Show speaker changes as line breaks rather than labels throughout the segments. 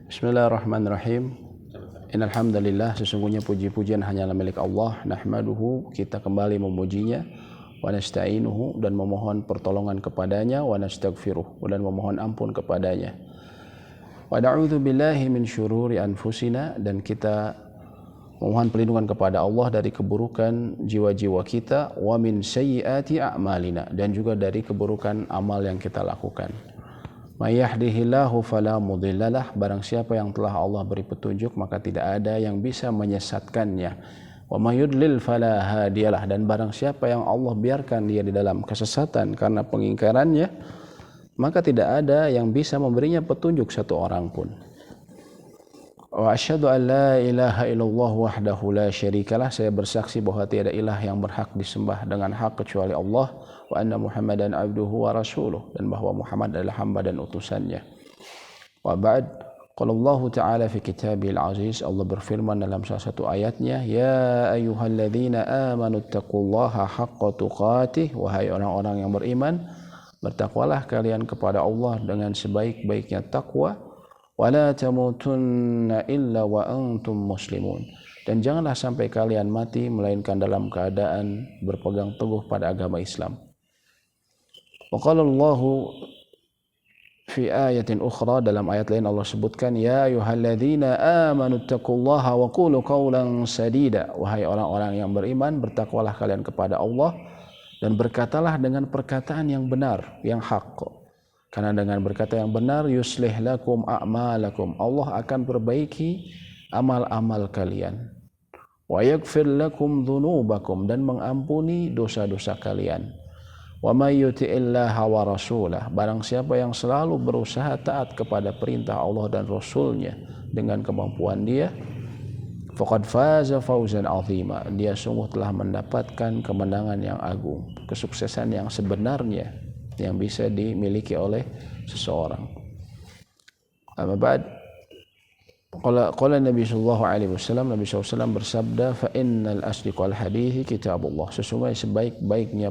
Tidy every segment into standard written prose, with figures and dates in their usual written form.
Bismillahirrahmanirrahim. Innal hamdalillah, sesungguhnya puji-pujian hanyalah milik Allah. Nahmaduhu, kita kembali memujinya, wa nasta'inuhu, dan memohon pertolongan kepadanya, wa nastaghfiruh, dan memohon ampun kepadanya. Wa na'udzu billahi min syururi anfusina, dan kita memohon perlindungan kepada Allah dari keburukan jiwa-jiwa kita, wa min sayyiati a'malina, dan juga dari keburukan amal yang kita lakukan. May yahdihillahu fala mudhillalah, barang siapa yang telah Allah beri petunjuk maka tidak ada yang bisa menyesatkannya. Wa may yudlil fala hadiyalah, dan barang siapa yang Allah biarkan dia di dalam kesesatan karena pengingkarannya, maka tidak ada yang bisa memberinya petunjuk satu orang pun. Wa asyhadu an la ilaha illallah wahdahu la syarikalah, saya bersaksi bahwa tiada ilah yang berhak disembah dengan hak kecuali Allah, wa anna Muhammadan abduhu wa rasuluh, dan bahwa Muhammad adalah hamba dan utusannya. Wa ba'd, qala Allah ta'ala fi kitabil aziz, Allah berfirman dalam salah satu ayatnya, ya ayyuhalladzina amanu taqullaha haqqa tuqatih, wahai orang-orang yang beriman, bertakwalah kalian kepada Allah dengan sebaik-baiknya takwa, wa la tamutunna illa wa antum muslimun, dan janganlah sampai kalian mati melainkan dalam keadaan berpegang teguh pada agama Islam. Wa qala Allah fi ayatin ukhra, dalam ayat lain Allah sebutkan, ya ayyuhalladzina amanu taqullaha wa qulu qawlan sadida, wahai orang-orang yang beriman, bertakwalah kalian kepada Allah dan berkatalah dengan perkataan yang benar, yang hak. Karena dengan berkata yang benar, yuslih lakum a'malakum, Allah akan perbaiki amal-amal kalian. Wa yaghfir lakum dzunubakum, dan mengampuni dosa-dosa kalian. Wa may yuti'illaha wa rasulah, barang siapa yang selalu berusaha taat kepada perintah Allah dan Rasulnya dengan kemampuan dia, faqad faza fawzan 'azima, dia sungguh telah mendapatkan kemenangan yang agung, kesuksesan yang sebenarnya yang bisa dimiliki oleh seseorang. Amma ba'd, qala Nabi sallallahu alaihi wasallam, Nabi SAW bersabda, fa innal asdiqal hadithi kitabullah, sesungguhnya sebaik-baiknya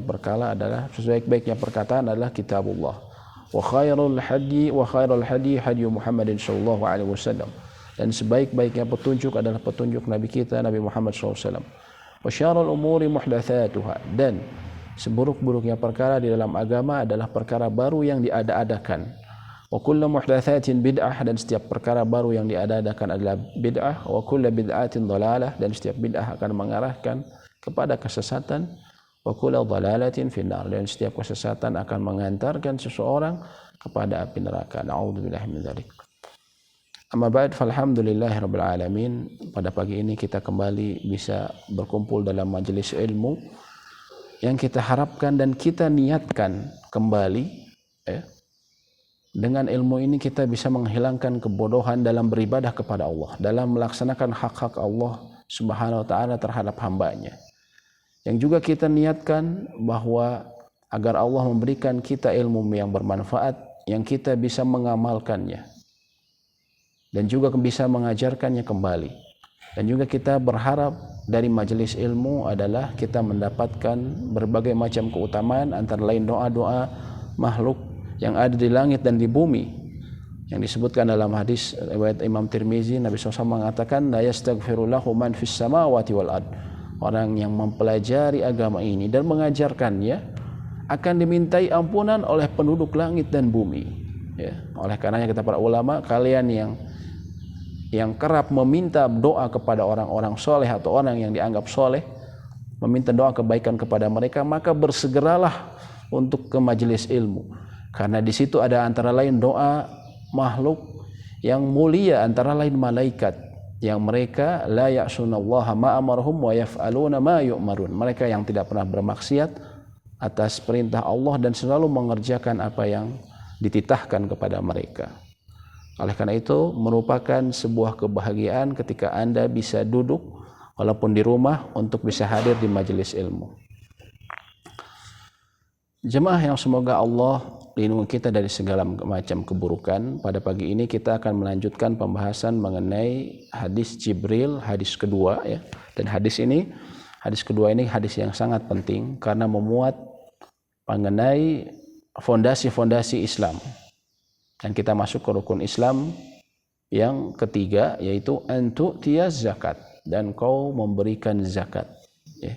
perkataan adalah kitabullah, wa khairul hadi hadi Muhammadin sallallahu alaihi wasallam, dan sebaik-baiknya petunjuk adalah petunjuk Nabi kita Nabi Muhammad SAW. Wa syarrul umuri muhdatsatuha, dan seburuk-buruknya perkara di dalam agama adalah perkara baru yang diada-adakan. Wa kullu muhdatsatin bid'ah, dan setiap perkara baru yang diada-adakan adalah bid'ah. Wa kullu bid'atin dhalalah, dan setiap bid'ah akan mengarahkan kepada kesesatan. Wa kullu dhalalatin finnar, dan setiap kesesatan akan mengantarkan seseorang kepada api neraka. Na'udzubillahi min dzalik. Amma ba'd, falhamdulillahirabbil alamin. Pada pagi ini kita kembali bisa berkumpul dalam majelis ilmu yang kita harapkan dan kita niatkan kembali, dengan ilmu ini kita bisa menghilangkan kebodohan dalam beribadah kepada Allah, dalam melaksanakan hak-hak Allah Subhanahu wa ta'ala terhadap hambanya. Yang juga kita niatkan bahwa agar Allah memberikan kita ilmu yang bermanfaat, yang kita bisa mengamalkannya dan juga bisa mengajarkannya kembali. Dan juga kita berharap dari majelis ilmu adalah kita mendapatkan berbagai macam keutamaan, antara lain doa-doa makhluk yang ada di langit dan di bumi, yang disebutkan dalam hadis riwayat Imam Tirmizi, Nabi SAW mengatakan, la yastaghfirullahu man fis samawati wal ard, orang yang mempelajari agama ini dan mengajarkannya akan dimintai ampunan oleh penduduk langit dan bumi. Oleh karenanya kata para ulama, kalian yang kerap meminta doa kepada orang-orang soleh atau orang yang dianggap soleh, meminta doa kebaikan kepada mereka, maka bersegeralah untuk ke majelis ilmu, karena di situ ada antara lain doa makhluk yang mulia, antara lain malaikat, yang mereka la ya'sunallaha ma amarhum wa yaf'aluna ma yu'marun, mereka yang tidak pernah bermaksiat atas perintah Allah dan selalu mengerjakan apa yang dititahkan kepada mereka. Oleh karena itu merupakan sebuah kebahagiaan ketika Anda bisa duduk walaupun di rumah untuk bisa hadir di majelis ilmu. Jemaah yang semoga Allah lindungi kita dari segala macam keburukan, pada pagi ini kita akan melanjutkan pembahasan mengenai hadis Jibril, hadis kedua, Dan hadis kedua ini hadis yang sangat penting karena memuat mengenai fondasi-fondasi Islam. Dan kita masuk ke rukun Islam Yang ketiga yaitu antu'tiyaz zakat, dan kau memberikan zakat. Ya.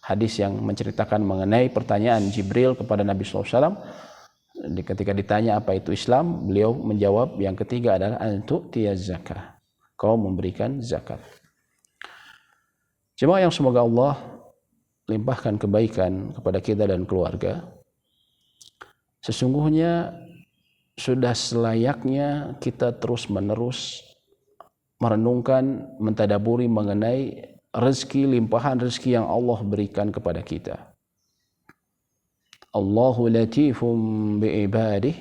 Hadis yang menceritakan mengenai pertanyaan Jibril kepada Nabi SAW. Ketika ditanya apa itu Islam, beliau menjawab yang ketiga adalah antu'tiyaz zakah, kau memberikan zakat. Jemaah yang semoga Allah limpahkan kebaikan kepada kita dan keluarga. Sesungguhnya sudah selayaknya kita terus-menerus merenungkan, mentadaburi mengenai rezeki, limpahan rezeki yang Allah berikan kepada kita. Allahu latifum bi'ibadih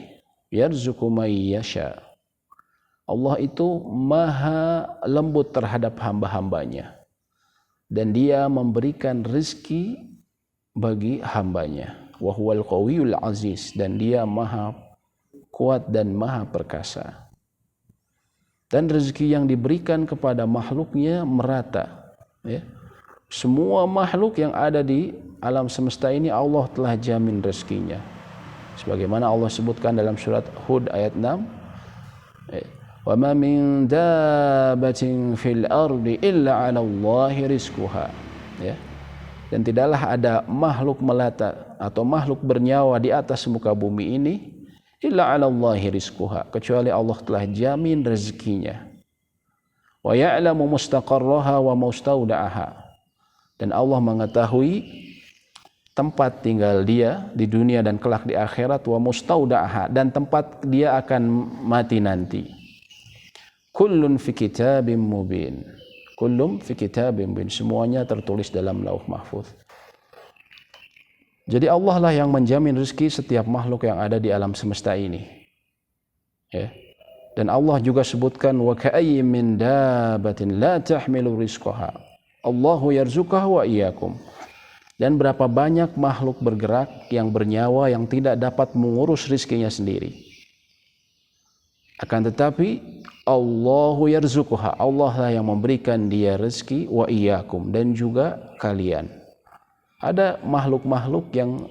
yarzuqu man yasha. Allah itu maha lembut terhadap hamba-hambanya, dan dia memberikan rezeki bagi hambanya. Wa huwal qawiyul aziz, dan dia maha kuat dan maha perkasa. Dan rezeki yang diberikan kepada makhluknya merata. Ya. Semua makhluk yang ada di alam semesta ini Allah telah jamin rezekinya. Sebagaimana Allah sebutkan dalam surat Hud ayat 6. Wa ma min dabbatin fil ardi illa 'ala Allahi rizquha. Ya. Dan tidaklah ada makhluk melata atau makhluk bernyawa di atas muka bumi ini illa 'ala Allahi rizquha, kecuali Allah telah jamin rezekinya. Wa ya'lamu mustaqarraha wa mustaudaha, dan Allah mengetahui tempat tinggal dia di dunia dan kelak di akhirat, wa mustaudaha, dan tempat dia akan mati nanti. Kullun fi kitabim mubin. Kullum fi kitabim mubin, semuanya tertulis dalam Lauh Mahfuz. Jadi Allah lah yang menjamin rezeki setiap makhluk yang ada di alam semesta ini. Ya. Dan Allah juga sebutkan wa ka'ayyin min dabbatin la tahmilu rizqaha Allahu yarzuqaha wa iyyakum. Dan berapa banyak makhluk bergerak yang bernyawa yang tidak dapat mengurus rizkinya sendiri. Akan tetapi Allahu yarzuquha, Allah lah yang memberikan dia rezeki, wa iyyakum, dan juga kalian. Ada makhluk-makhluk yang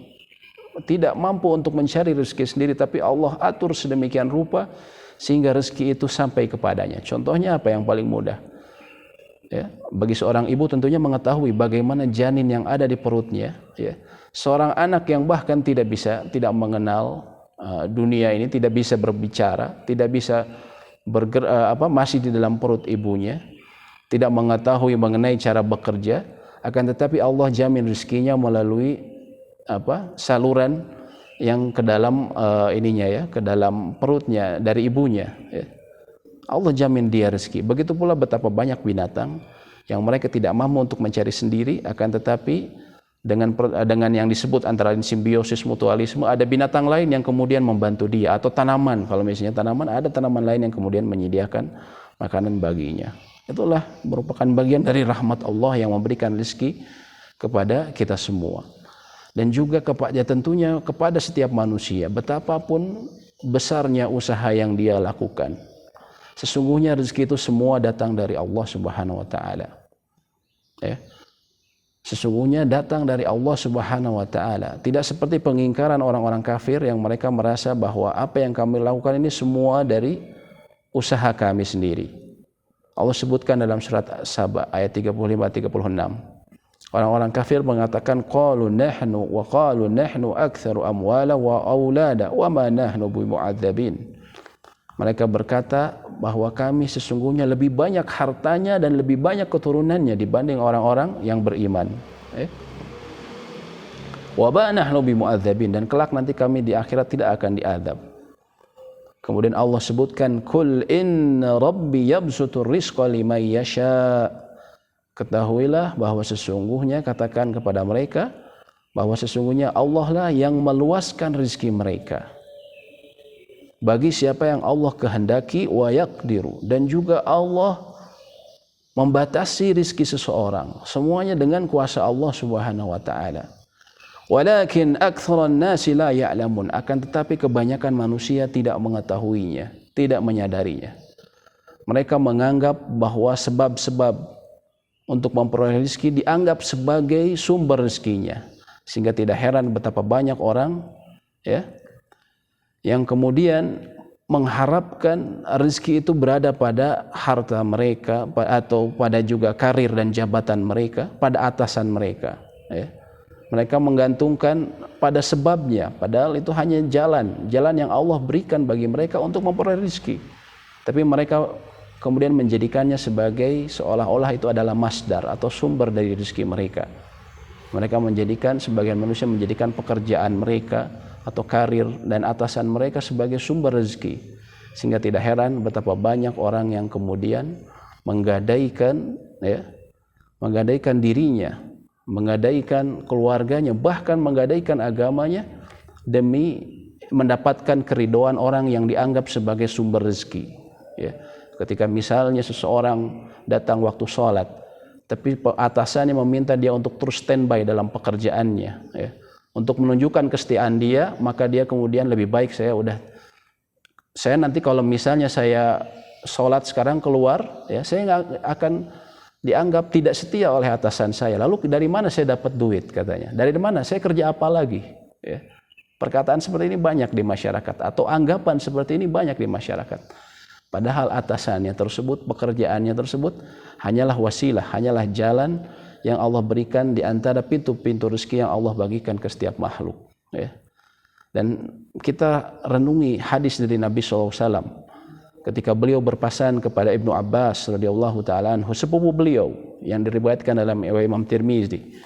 tidak mampu untuk mencari rezeki sendiri, tapi Allah atur sedemikian rupa sehingga rezeki itu sampai kepadanya. Contohnya apa yang paling mudah? Ya, bagi seorang ibu tentunya mengetahui bagaimana janin yang ada di perutnya. Ya. Seorang anak yang bahkan tidak mengenal dunia ini, tidak bisa berbicara, tidak bisa masih di dalam perut ibunya, tidak mengetahui mengenai cara bekerja, akan tetapi Allah jamin rezekinya melalui saluran yang ke dalam ke dalam perutnya dari ibunya. Ya. Allah jamin dia rezeki. Begitu pula betapa banyak binatang yang mereka tidak mampu untuk mencari sendiri, akan tetapi dengan yang disebut antara lain simbiosis mutualisme, ada binatang lain yang kemudian membantu dia, atau tanaman. Kalau misalnya tanaman, ada tanaman lain yang kemudian menyediakan makanan baginya. Itulah merupakan bagian dari rahmat Allah yang memberikan rezeki kepada kita semua. Dan juga tentunya kepada setiap manusia, betapapun besarnya usaha yang dia lakukan, sesungguhnya rezeki itu semua datang dari Allah Subhanahu wa taala. Ya. Sesungguhnya datang dari Allah Subhanahu wa taala. Tidak seperti pengingkaran orang-orang kafir yang mereka merasa bahwa apa yang kami lakukan ini semua dari usaha kami sendiri. Allah sebutkan dalam surat Saba ayat 35-36. Orang-orang kafir mengatakan qalu nahnu aktsaru amwala wa aulada wa ma nahnu bimu'adzabin. Mereka berkata bahwa kami sesungguhnya lebih banyak hartanya dan lebih banyak keturunannya dibanding orang-orang yang beriman. Wa ma nahnu bimu'adzabin, dan kelak nanti kami di akhirat tidak akan diazab. Kemudian Allah sebutkan kul inna rabbi yabsutur rizqa liman yasha. Ketahuilah bahwa sesungguhnya, katakan kepada mereka bahwa sesungguhnya Allah lah yang meluaskan rezeki mereka bagi siapa yang Allah kehendaki, wa yaqdiru, dan juga Allah membatasi rezeki seseorang, semuanya dengan kuasa Allah Subhanahu wa taala. Walakin aktsaran nasi la ya'lamun, akan tetapi kebanyakan manusia tidak mengetahuinya, tidak menyadarinya. Mereka menganggap bahwa sebab-sebab untuk memperoleh rezeki dianggap sebagai sumber rezekinya, sehingga tidak heran betapa banyak orang yang kemudian mengharapkan rezeki itu berada pada harta mereka atau pada juga karir dan jabatan mereka, pada atasan mereka, ya. Mereka menggantungkan pada sebabnya, padahal itu hanya jalan yang Allah berikan bagi mereka untuk memperoleh rezeki. Tapi mereka kemudian menjadikannya sebagai seolah-olah itu adalah masdar atau sumber dari rezeki mereka. Mereka menjadikan, sebagian manusia menjadikan pekerjaan mereka atau karir dan atasan mereka sebagai sumber rezeki. Sehingga tidak heran betapa banyak orang yang kemudian menggadaikan dirinya, menggadaikan keluarganya, bahkan menggadaikan agamanya demi mendapatkan keridhaan orang yang dianggap sebagai sumber rezeki, ya. Ketika misalnya seseorang datang waktu sholat, tapi atasannya meminta dia untuk terus standby dalam pekerjaannya, ya, untuk menunjukkan kesetiaan dia, maka dia kemudian lebih baik saya nanti kalau misalnya saya sholat sekarang keluar, ya, saya nggak akan dianggap tidak setia oleh atasan saya. Lalu dari mana saya dapat duit, katanya? Dari mana? Saya kerja apa lagi? Ya. Perkataan seperti ini banyak di masyarakat, atau anggapan seperti ini banyak di masyarakat. Padahal atasannya tersebut, pekerjaannya tersebut hanyalah wasilah, hanyalah jalan yang Allah berikan di antara pintu-pintu rezeki yang Allah bagikan ke setiap makhluk, ya. Dan kita renungi hadis dari Nabi SAW ketika beliau berpesan kepada Ibnu Abbas radhiyallahu taala anhu, sepupu beliau yang diriwayatkan dalam Imam Tirmizi.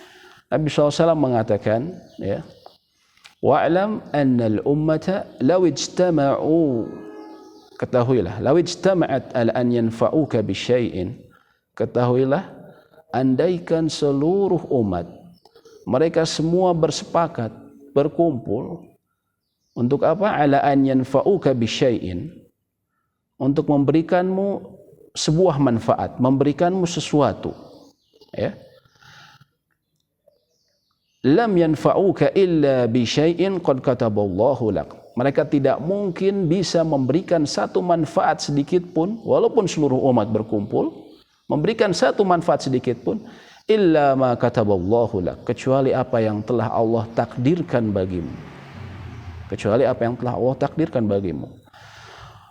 Nabi SAW mengatakan, ya, wa'lam anna al-ummata law ijtama'u, ketahuilah, law ijtama'at ala an yanfa'uka bi syai'in, ketahuilah, andaikan seluruh umat mereka semua bersepakat, berkumpul untuk apa? Ala an yanfa'uka bi syai'in, untuk memberikanmu sebuah manfaat, memberikanmu sesuatu, ya. Lam yanfa'uka illa bi syai'in qad kataballahu lak. Mereka tidak mungkin bisa memberikan satu manfaat sedikit pun, walaupun seluruh umat berkumpul, memberikan satu manfaat sedikit pun, illa ma kataballahu lak, kecuali apa yang telah Allah takdirkan bagimu. Kecuali apa yang telah Allah takdirkan bagimu.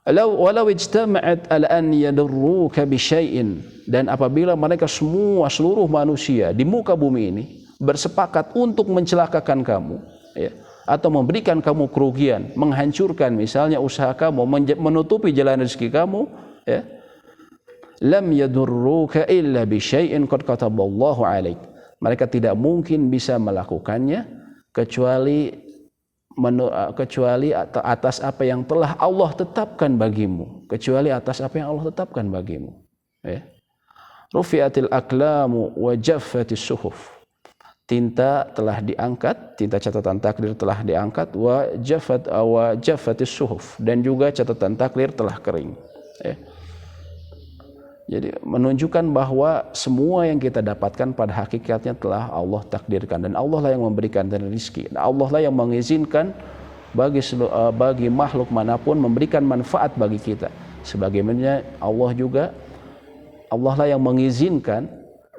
Walau ijtama'at ala an yadurruka bi syai'in, dan apabila mereka semua, seluruh manusia di muka bumi ini bersepakat untuk mencelakakan kamu, ya, atau memberikan kamu kerugian, menghancurkan misalnya usaha kamu, menutupi jalan rezeki kamu, ya, lam yadurruka illa bi syai'in qad kataballahu alaik. Mereka tidak mungkin bisa melakukannya kecuali atas apa yang telah Allah tetapkan bagimu, kecuali atas apa yang Allah tetapkan bagimu, ya. Rufi'atil aqlamu wa jaffatis suhuf, tinta telah diangkat, tinta catatan takdir telah diangkat, wa jaffatis suhuf, dan juga catatan takdir telah kering, ya. Jadi menunjukkan bahwa semua yang kita dapatkan pada hakikatnya telah Allah takdirkan, dan Allah lah yang memberikan rezeki, dan Allah lah yang mengizinkan bagi makhluk manapun memberikan manfaat bagi kita. Sebagaimana Allah lah yang mengizinkan,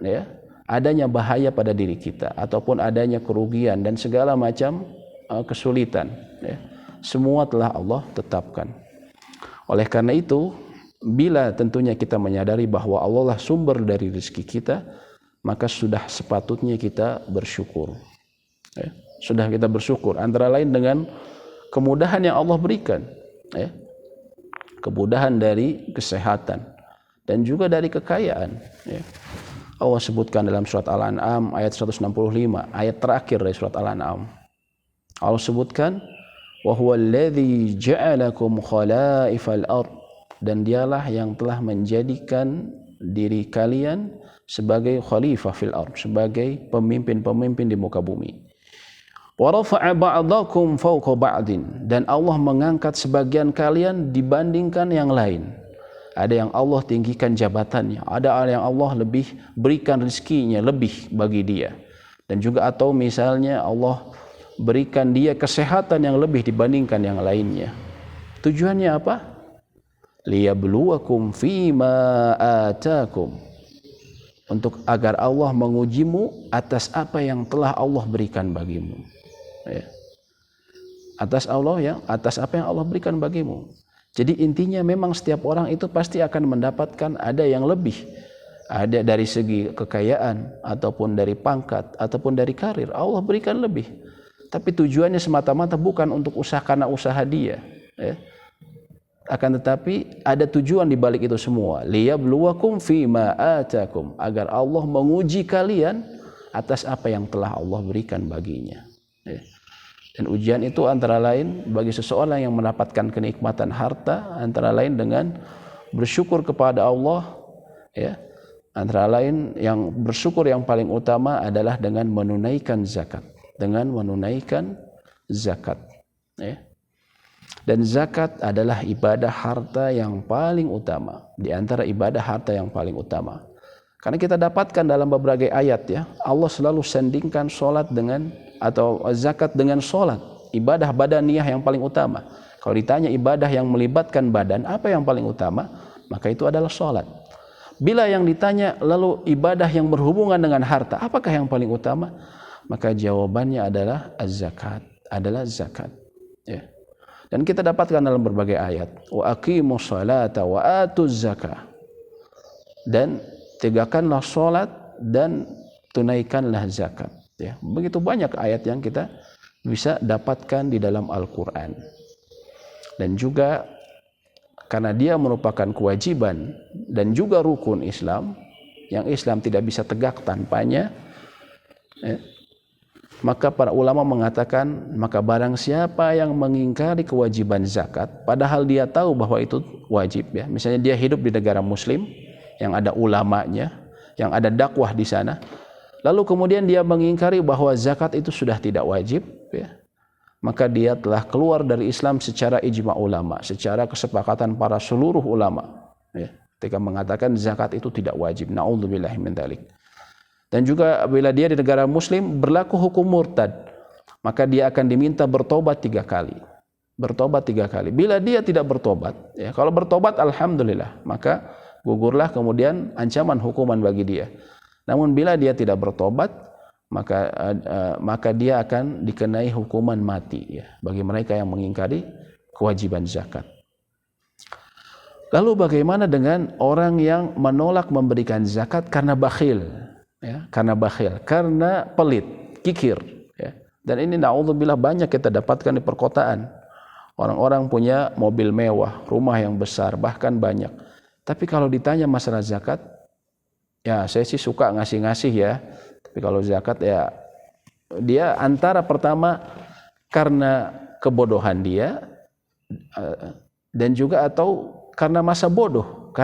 ya, adanya bahaya pada diri kita ataupun adanya kerugian dan segala macam kesulitan, ya. Semua telah Allah tetapkan. Oleh karena itu, bila tentunya kita menyadari bahwa Allah lah sumber dari rezeki kita, maka sudah sepatutnya kita bersyukur, ya. Sudah kita bersyukur, antara lain dengan kemudahan yang Allah berikan, ya. Kemudahan dari kesehatan dan juga dari kekayaan, ya. Allah sebutkan dalam surat Al-An'am ayat 165, ayat terakhir dari surat Al-An'am. Allah sebutkan, wa huwa alladzi ja'alakum khalaifal ardh, dan dialah yang telah menjadikan diri kalian sebagai khalifah fil ardh, sebagai pemimpin-pemimpin di muka bumi. Wa rafa'a ba'dakum fawqa ba'din, dan Allah mengangkat sebagian kalian dibandingkan yang lain. Ada yang Allah tinggikan jabatannya, ada yang Allah lebih berikan rezekinya lebih bagi dia, dan juga atau misalnya Allah berikan dia kesehatan yang lebih dibandingkan yang lainnya. Tujuannya apa? Liyabluwakum fima atakum, untuk agar Allah mengujimu atas apa yang telah Allah berikan bagimu, ya. Atas apa yang Allah berikan bagimu. Jadi intinya memang setiap orang itu pasti akan mendapatkan ada yang lebih. Ada dari segi kekayaan, ataupun dari pangkat, ataupun dari karir. Allah berikan lebih. Tapi tujuannya semata-mata bukan untuk usaha karena usaha dia. Ya. Akan tetapi ada tujuan di balik itu semua. Liyabluwakum fima atakum. Agar Allah menguji kalian atas apa yang telah Allah berikan baginya. Ya. Dan ujian itu antara lain bagi seseorang yang mendapatkan kenikmatan harta, antara lain dengan bersyukur kepada Allah, ya. Antara lain yang bersyukur yang paling utama adalah dengan menunaikan zakat, ya. Dan zakat adalah ibadah harta yang paling utama, di antara ibadah harta yang paling utama. Karena kita dapatkan dalam beberapa ayat, ya, Allah selalu sandingkan salat dengan atau zakat dengan salat, ibadah badaniyah yang paling utama. Kalau ditanya ibadah yang melibatkan badan, apa yang paling utama? Maka itu adalah salat. Bila yang ditanya lalu ibadah yang berhubungan dengan harta, apakah yang paling utama? Maka jawabannya adalah az-zakat, adalah zakat. Ya. Dan kita dapatkan dalam berbagai ayat, wa aqimus salata wa atuz zakah. Dan tegakkanlah salat dan tunaikanlah zakat. Ya, begitu banyak ayat yang kita bisa dapatkan di dalam Al-Quran. Dan juga karena dia merupakan kewajiban dan juga rukun Islam, yang Islam tidak bisa tegak tanpanya, ya, maka para ulama mengatakan, maka barang siapa yang mengingkari kewajiban zakat, padahal dia tahu bahwa itu wajib, ya, misalnya dia hidup di negara muslim yang ada ulamanya, yang ada dakwah di sana, lalu kemudian dia mengingkari bahwa zakat itu sudah tidak wajib, ya, maka dia telah keluar dari Islam secara ijma ulama, secara kesepakatan para seluruh ulama, ya, ketika mengatakan zakat itu tidak wajib. Na'udzubillahi min dzalik. Dan juga bila dia di negara muslim berlaku hukum murtad, maka dia akan diminta bertobat 3 kali. Bertobat 3 kali. Bila dia tidak bertobat, ya, kalau bertobat alhamdulillah, maka gugurlah kemudian ancaman hukuman bagi dia. Namun bila dia tidak bertobat, maka dia akan dikenai hukuman mati, ya, bagi mereka yang mengingkari kewajiban zakat. Lalu bagaimana dengan orang yang menolak memberikan zakat karena bakhil, ya, karena pelit, kikir, ya. Dan ini na'udzubillah banyak kita dapatkan di perkotaan. Orang-orang punya mobil mewah, rumah yang besar, bahkan banyak. Tapi kalau ditanya masalah zakat, ya saya sih suka ngasih-ngasih, ya. Tapi kalau zakat, ya dia antara pertama karena kebodohan dia, dan juga atau karena masa bodoh,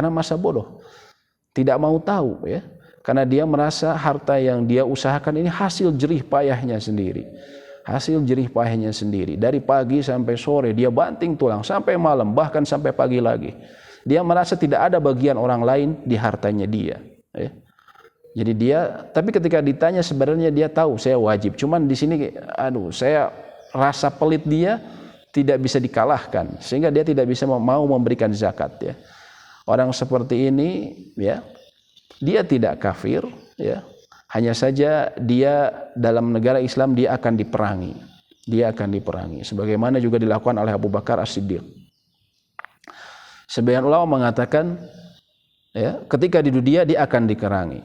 tidak mau tahu, ya. Karena dia merasa harta yang dia usahakan ini hasil jerih payahnya sendiri. Dari pagi sampai sore dia banting tulang, sampai malam, bahkan sampai pagi lagi. Dia merasa tidak ada bagian orang lain di hartanya dia, ya. Jadi tapi ketika ditanya sebenarnya dia tahu saya wajib. Cuman di sini, saya rasa pelit dia tidak bisa dikalahkan, sehingga dia tidak bisa mau memberikan zakat, ya. Orang seperti ini, ya, dia tidak kafir, ya. Hanya saja dia dalam negara Islam dia akan diperangi. Sebagaimana juga dilakukan oleh Abu Bakar As-Siddiq. Sebagian ulama mengatakan, ya, ketika di dunia dia akan dikerangi.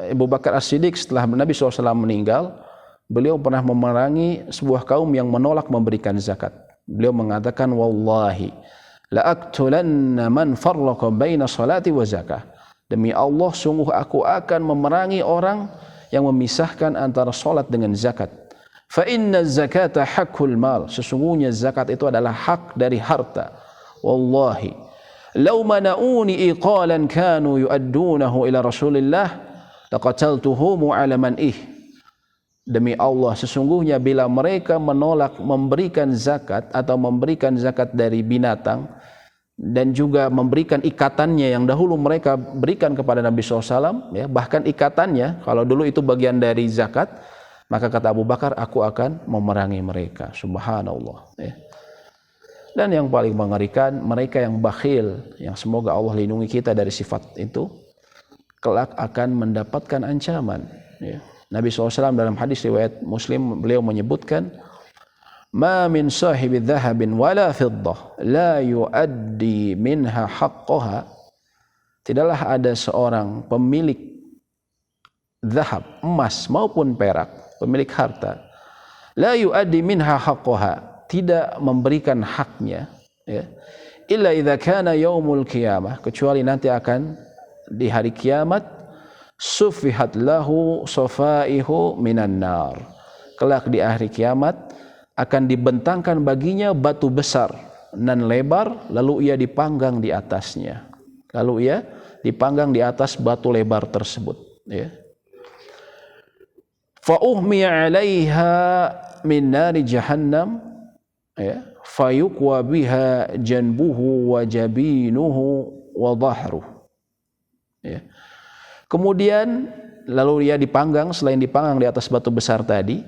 Abu Bakar As-Siddiq setelah Nabi SAW meninggal, beliau pernah memerangi sebuah kaum yang menolak memberikan zakat. Beliau mengatakan, wallahi la aqtulanna man farraqa baina salati wa zakah. Demi Allah, sungguh aku akan memerangi orang yang memisahkan antara salat dengan zakat. Fa inna zakata haqqul mal. Sesungguhnya zakat itu adalah hak dari harta. Wallahi law mana'uni iqalan kanu yu'addunahu ila Rasulillah laqataltuhu mu'ala man'ih. Demi Allah, sesungguhnya bila mereka menolak memberikan zakat atau memberikan zakat dari binatang dan juga memberikan ikatannya yang dahulu mereka berikan kepada Nabi SAW, ya, bahkan ikatannya kalau dulu itu bagian dari zakat, maka kata Abu Bakar, aku akan memerangi mereka. Subhanallah, ya. Dan yang paling mengerikan, mereka yang bakhil, yang semoga Allah lindungi kita dari sifat itu, kelak akan mendapatkan ancaman, ya. Nabi SAW dalam hadis riwayat Muslim, beliau menyebutkan, ma min sahibi dhahabin wala fiddah la yuaddi minha haqqaha, tidaklah ada seorang pemilik zahab, emas maupun perak, pemilik harta, la yuaddi minha haqqaha, tidak memberikan haknya, ya, illa idza kana yaumul qiyamah, kecuali nanti akan di hari kiamat, sufihat lahu safaihu minan nar, kelak di hari kiamat akan dibentangkan baginya batu besar nan lebar, lalu ia dipanggang di atasnya, lalu ia dipanggang di atas batu lebar tersebut, ya. Fa uhmiya 'alaiha min nari jahannam, ya, fayuqwa biha janbuhu wa jabinuhu wa dhahruhu, ya. Kemudian lalu ia dipanggang, selain dipanggang di atas batu besar tadi,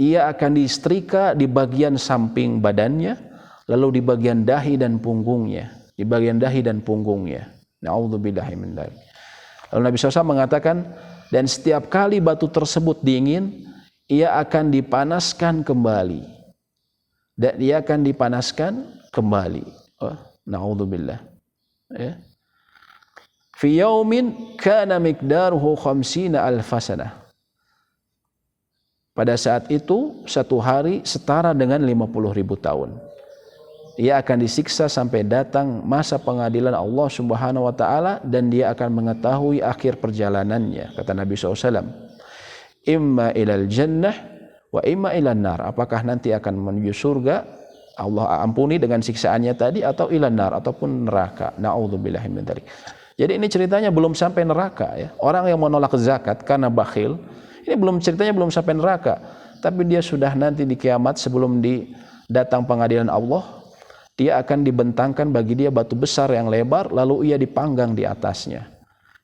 ia akan disetrika di bagian samping badannya, lalu di bagian dahi dan punggungnya, di bagian dahi dan punggungnya. Na'udzubillahi min dzalik. Lalu Nabi SAW mengatakan, dan setiap kali batu tersebut dingin, ia akan dipanaskan kembali, dan ia akan dipanaskan kembali. Oh, na'udzubillah. Ya. Fi yaumin kana miqdaruhu 50 alf sanah. Pada saat itu satu hari setara dengan 50.000 tahun. Ia akan disiksa sampai datang masa pengadilan Allah Subhanahu wa taala, dan dia akan mengetahui akhir perjalanannya. Kata Nabi SAW, imma ilal jannah wa imma ilan nar, apakah nanti akan menuju surga, Allah ampuni dengan siksaannya tadi, atau ilan nar, ataupun neraka. Na'udzubillahi min dzalik. Jadi ini ceritanya belum sampai neraka, ya. Orang yang menolak zakat karena bakhil, ini ceritanya belum sampai neraka, tapi dia sudah nanti di kiamat, sebelum datang pengadilan Allah, dia akan dibentangkan bagi dia batu besar yang lebar, lalu ia dipanggang di atasnya.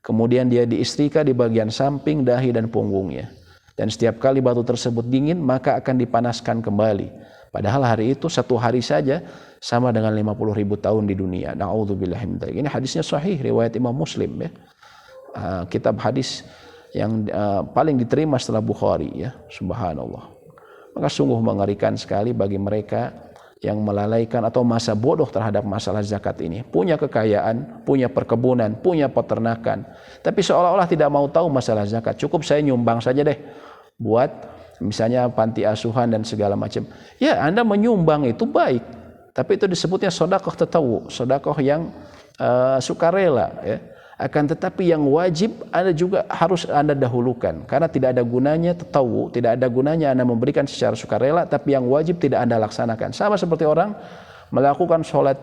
Kemudian dia diistrika di bagian samping, dahi dan punggungnya. Dan setiap kali batu tersebut dingin, maka akan dipanaskan kembali. Padahal hari itu satu hari saja sama dengan 50.000 tahun di dunia. Na'udzubillahi min dzalik. Ini hadisnya sahih, riwayat Imam Muslim, ya. Kitab hadis yang paling diterima setelah Bukhari, ya. Subhanallah. Maka sungguh mengerikan sekali bagi mereka yang melalaikan atau masa bodoh terhadap masalah zakat ini. Punya kekayaan, punya perkebunan, punya peternakan, tapi seolah-olah tidak mau tahu masalah zakat. Cukup saya nyumbang saja deh buat misalnya panti asuhan dan segala macam. Ya, Anda menyumbang itu baik, tapi itu disebutnya sedekah tatawu, sedekah yang sukarela, ya. Akan tetapi yang wajib Anda juga harus Anda dahulukan, karena tidak ada gunanya tatawu, tidak ada gunanya Anda memberikan secara sukarela, tapi yang wajib tidak Anda laksanakan. Sama seperti orang melakukan sholat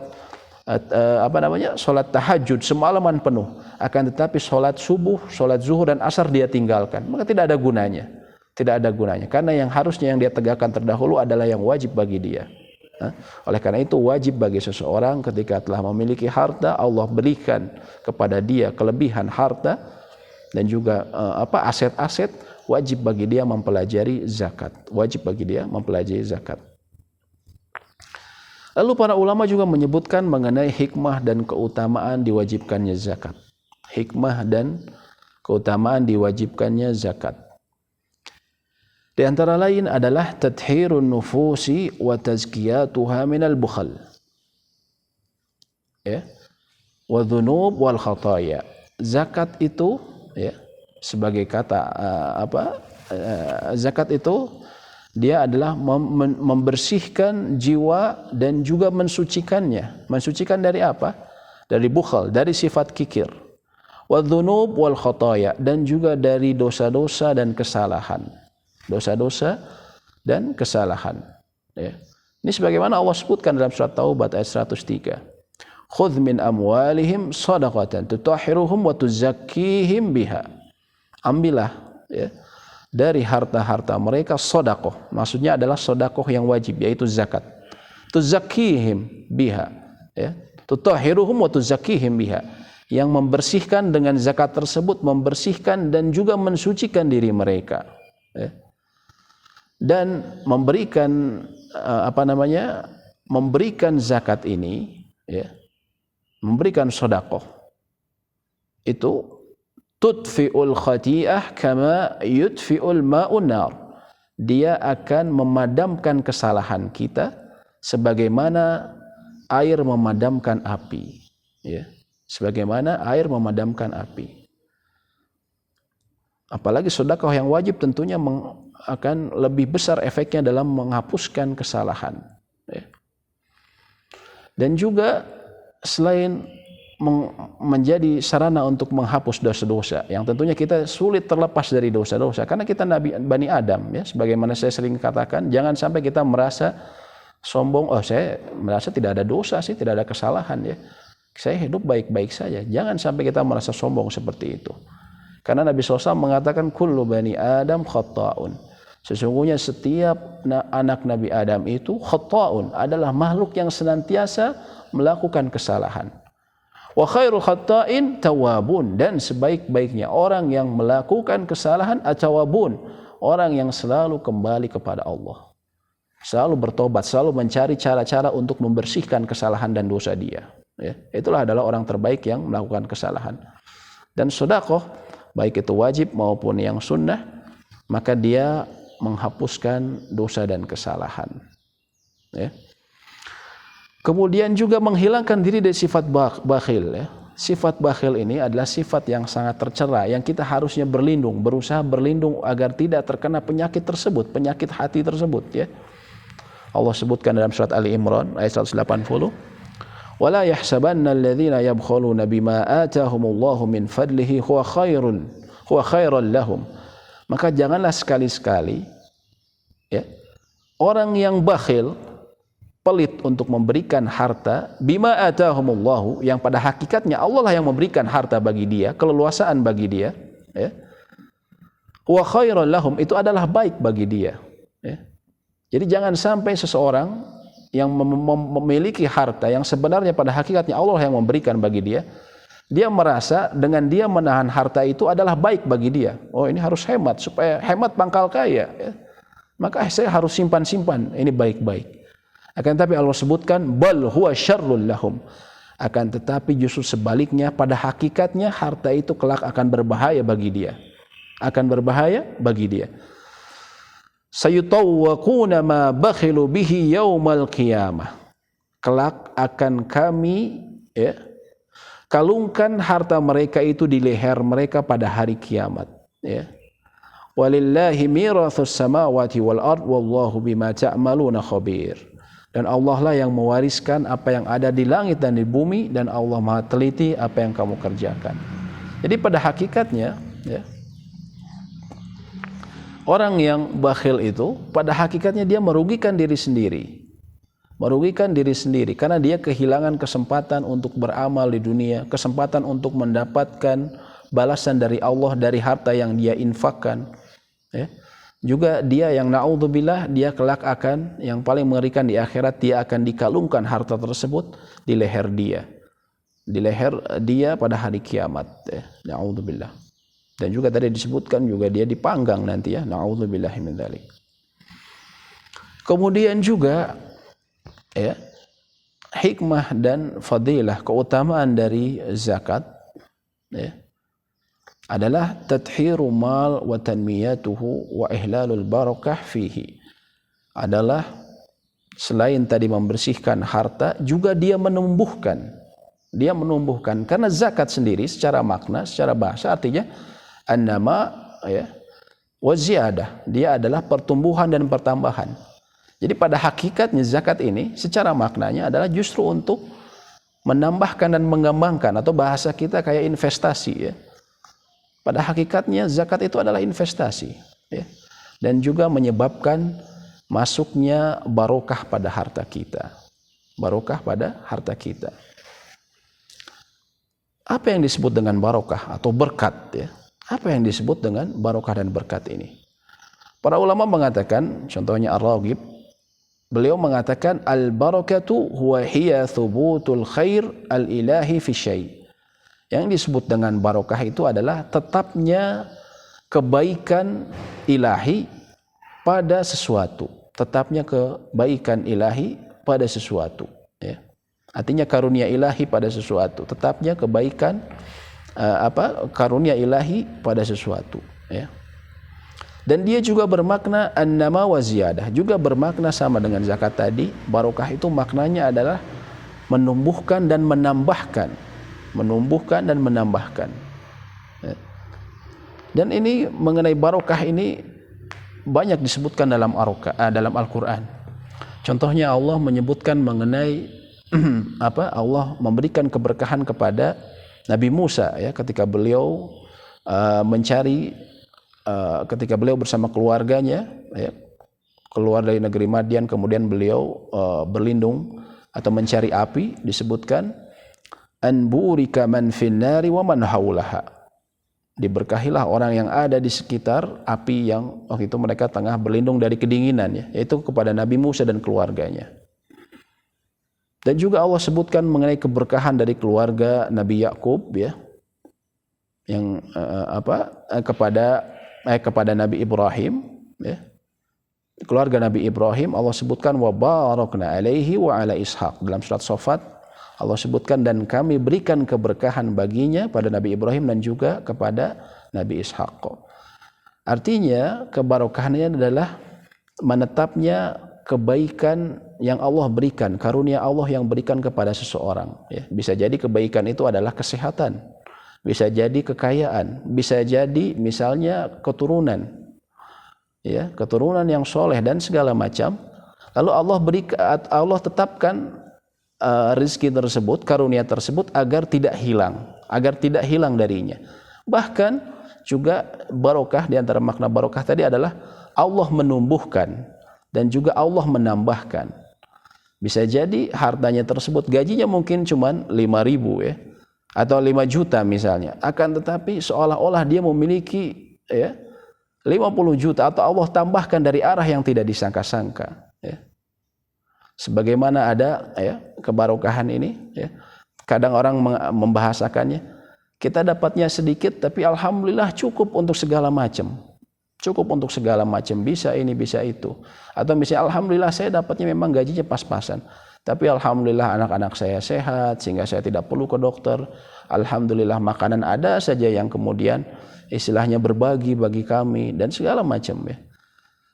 sholat tahajud semalaman penuh, akan tetapi sholat subuh, sholat zuhur dan asar dia tinggalkan, maka tidak ada gunanya, tidak ada gunanya, karena yang harusnya yang dia tegakkan terdahulu adalah yang wajib bagi dia. Oleh karena itu wajib bagi seseorang ketika telah memiliki harta, Allah berikan kepada dia kelebihan harta dan juga aset-aset, wajib bagi dia mempelajari zakat, wajib bagi dia mempelajari zakat. Lalu para ulama juga menyebutkan mengenai hikmah dan keutamaan diwajibkannya zakat. Hikmah dan keutamaan diwajibkannya zakat. Di antara lain adalah tathhirun nufusi wa tazkiyatuha minal bukhal, ya, wa dhunub wal khataya. Zakat itu, ya, sebagai kata zakat itu dia adalah membersihkan jiwa dan juga mensucikannya. Mensucikan dari apa? Dari bukhal, dari sifat kikir. Wa dhunub wal khataya, dan juga dari dosa-dosa dan kesalahan. Dosa-dosa dan kesalahan, ya. Ini sebagaimana Allah sebutkan dalam surat Taubat ayat 103. Khudh min amwalihim shadaqatan tutahhiruhum wa tuzakkihim biha. Ambillah, ya, dari harta-harta mereka sedekah. Maksudnya adalah sedekah yang wajib, yaitu zakat. Tuzakkihim biha, ya. Tutahhiruhum wa tuzakkihim biha. Yang membersihkan dengan zakat tersebut, membersihkan dan juga mensucikan diri mereka, ya. Dan memberikan memberikan zakat ini, ya, memberikan sedekah itu tudfi'ul khati'ah kama yudfi'ul ma'un nar. dia akan memadamkan kesalahan kita sebagaimana air memadamkan api, ya. Sebagaimana air memadamkan api. Apalagi sedekah yang wajib tentunya akan lebih besar efeknya dalam menghapuskan kesalahan, ya. Dan juga selain menjadi sarana untuk menghapus dosa-dosa yang tentunya kita sulit terlepas dari dosa-dosa karena kita Bani Adam, ya. Sebagaimana saya sering katakan, jangan sampai kita merasa sombong, saya merasa tidak ada dosa sih, tidak ada kesalahan, ya. Saya hidup baik-baik saja. Jangan sampai kita merasa sombong seperti itu. Karena Nabi SAW mengatakan kullu bani Adam khata'un. Sesungguhnya setiap anak Nabi Adam itu khata'un, adalah makhluk yang senantiasa melakukan kesalahan. Wa khairul khata'in tawabun, dan sebaik-baiknya orang yang melakukan kesalahan atawabun, orang yang selalu kembali kepada Allah. Selalu bertobat, selalu mencari cara-cara untuk membersihkan kesalahan dan dosa dia. Ya, itulah adalah orang terbaik yang melakukan kesalahan. Dan sedekah, baik itu wajib maupun yang sunnah, maka dia menghapuskan dosa dan kesalahan. Ya. Kemudian juga menghilangkan diri dari sifat bakhil. Ya. Sifat bakhil ini adalah sifat yang sangat tercela, yang kita harusnya berlindung, berusaha berlindung agar tidak terkena penyakit tersebut, penyakit hati tersebut. Ya. Allah sebutkan dalam surat Ali Imran ayat 180. وَلَا يَحْسَبَنَّ الَّذِينَ يَبْخَلُونَ بِمَا آتَاهُمُ اللَّهُ مِنْ فَضْلِهِ هُوَ خَيْرٌ لَهُمْ. Maka janganlah sekali-sekali, ya, orang yang bakhil, pelit untuk memberikan harta, bima atahumullahu, yang pada hakikatnya Allah lah yang memberikan harta bagi dia, keleluasaan bagi dia, ya. Wa khairan lahum, itu adalah baik bagi dia, ya. Jadi jangan sampai seseorang yang memiliki harta yang sebenarnya pada hakikatnya Allah yang memberikan bagi dia, dia merasa dengan dia menahan harta itu adalah baik bagi dia. Oh, ini harus hemat, supaya hemat pangkal kaya, ya. Maka saya harus simpan-simpan, ini baik-baik. Akan tetapi Allah sebutkan bal huwa syarrul lahum. Akan tetapi justru sebaliknya, pada hakikatnya harta itu kelak akan berbahaya bagi dia. Akan berbahaya bagi dia. Sayutawwaquna ma bakhilu bihi yaumal qiyamah. Kelak akan kami, ya, kalungkan harta mereka itu di leher mereka pada hari kiamat, ya. Walillahi mirathus samawati wal ard wallahu bima ta'maluna khabir. Dan Allah lah yang mewariskan apa yang ada di langit dan di bumi, dan Allah Maha teliti apa yang kamu kerjakan. Jadi pada hakikatnya, ya, orang yang bakhil itu pada hakikatnya dia merugikan diri sendiri. Merugikan diri sendiri karena dia kehilangan kesempatan untuk beramal di dunia, kesempatan untuk mendapatkan balasan dari Allah dari harta yang dia infakkan, ya. Juga dia yang na'udzubillah, dia kelak akan, yang paling mengerikan di akhirat, dia akan dikalungkan harta tersebut di leher dia. Di leher dia pada hari kiamat, ya. Na'udzubillah. Dan juga tadi disebutkan juga dia dipanggang nanti, ya. Na'udzubillahi min dzalik. Kemudian juga, ya, hikmah dan fadilah, keutamaan dari zakat, ya, adalah tadhiru mal wa tanmiyatuhu wa ihlalul barakah fihi. Adalah selain tadi membersihkan harta, juga dia menumbuhkan. Dia menumbuhkan, karena zakat sendiri secara makna, secara bahasa artinya annama, ya, wa ziyadah. Dia adalah pertumbuhan dan pertambahan. Jadi pada hakikatnya zakat ini secara maknanya adalah justru untuk menambahkan dan mengembangkan, atau bahasa kita kayak investasi, ya. Pada hakikatnya zakat itu adalah investasi, ya. Dan juga menyebabkan masuknya barokah pada harta kita. Barokah pada harta kita. Apa yang disebut dengan barokah atau berkat, ya? Apa yang disebut dengan barokah dan berkat ini? Para ulama mengatakan, contohnya Ar-Raghib, beliau mengatakan al-barakatu huwa hiya thubutul khair al-ilahi fi syai'. Yang disebut dengan barokah itu adalah tetapnya kebaikan ilahi pada sesuatu. Tetapnya kebaikan ilahi pada sesuatu, ya. Artinya karunia ilahi pada sesuatu. Tetapnya kebaikan karunia ilahi pada sesuatu, ya. Dan dia juga bermakna an-nama wa ziyadah, juga bermakna sama dengan zakat tadi. Barokah itu maknanya adalah menumbuhkan dan menambahkan, menumbuhkan dan menambahkan. Dan ini mengenai barokah ini banyak disebutkan dalam Al-Qur'an. Contohnya Allah menyebutkan mengenai Allah memberikan keberkahan kepada Nabi Musa ya, ketika beliau ketika beliau bersama keluarganya ya, keluar dari negeri Madian, kemudian beliau berlindung atau mencari api, disebutkan an burika man finnari wa man haulaha, diberkahilah orang yang ada di sekitar api yang waktu itu mereka tengah berlindung dari kedinginan ya, yaitu kepada Nabi Musa dan keluarganya. Dan juga Allah sebutkan mengenai keberkahan dari keluarga Nabi Yakub ya, yang kepada Nabi Ibrahim ya. Keluarga Nabi Ibrahim Allah sebutkan wa barakna alaihi wa ala Ishaq. Dalam surat Shafat Allah sebutkan dan kami berikan keberkahan baginya pada Nabi Ibrahim dan juga kepada Nabi Ishaq. Artinya keberkahannya adalah menetapnya kebaikan yang Allah berikan, karunia Allah yang berikan kepada seseorang ya. Bisa jadi kebaikan itu adalah kesehatan, bisa jadi kekayaan, bisa jadi misalnya keturunan ya, keturunan yang soleh dan segala macam. Lalu Allah tetapkan rezeki tersebut, karunia tersebut agar tidak hilang darinya. Bahkan juga barokah, di antara makna barokah tadi adalah Allah menumbuhkan dan juga Allah menambahkan. Bisa jadi hartanya tersebut, gajinya mungkin cuma 5.000 ya, atau 5 juta misalnya, akan tetapi seolah-olah dia memiliki ya 50 juta, atau Allah tambahkan dari arah yang tidak disangka-sangka ya. Sebagaimana ada ya kebarokahan ini ya, kadang orang membahasakannya, kita dapatnya sedikit tapi alhamdulillah cukup untuk segala macam, bisa ini bisa itu. Atau misalnya alhamdulillah saya dapatnya memang gajinya pas-pasan, tapi alhamdulillah anak-anak saya sehat sehingga saya tidak perlu ke dokter. Alhamdulillah makanan ada saja yang kemudian istilahnya berbagi bagi kami dan segala macam ya.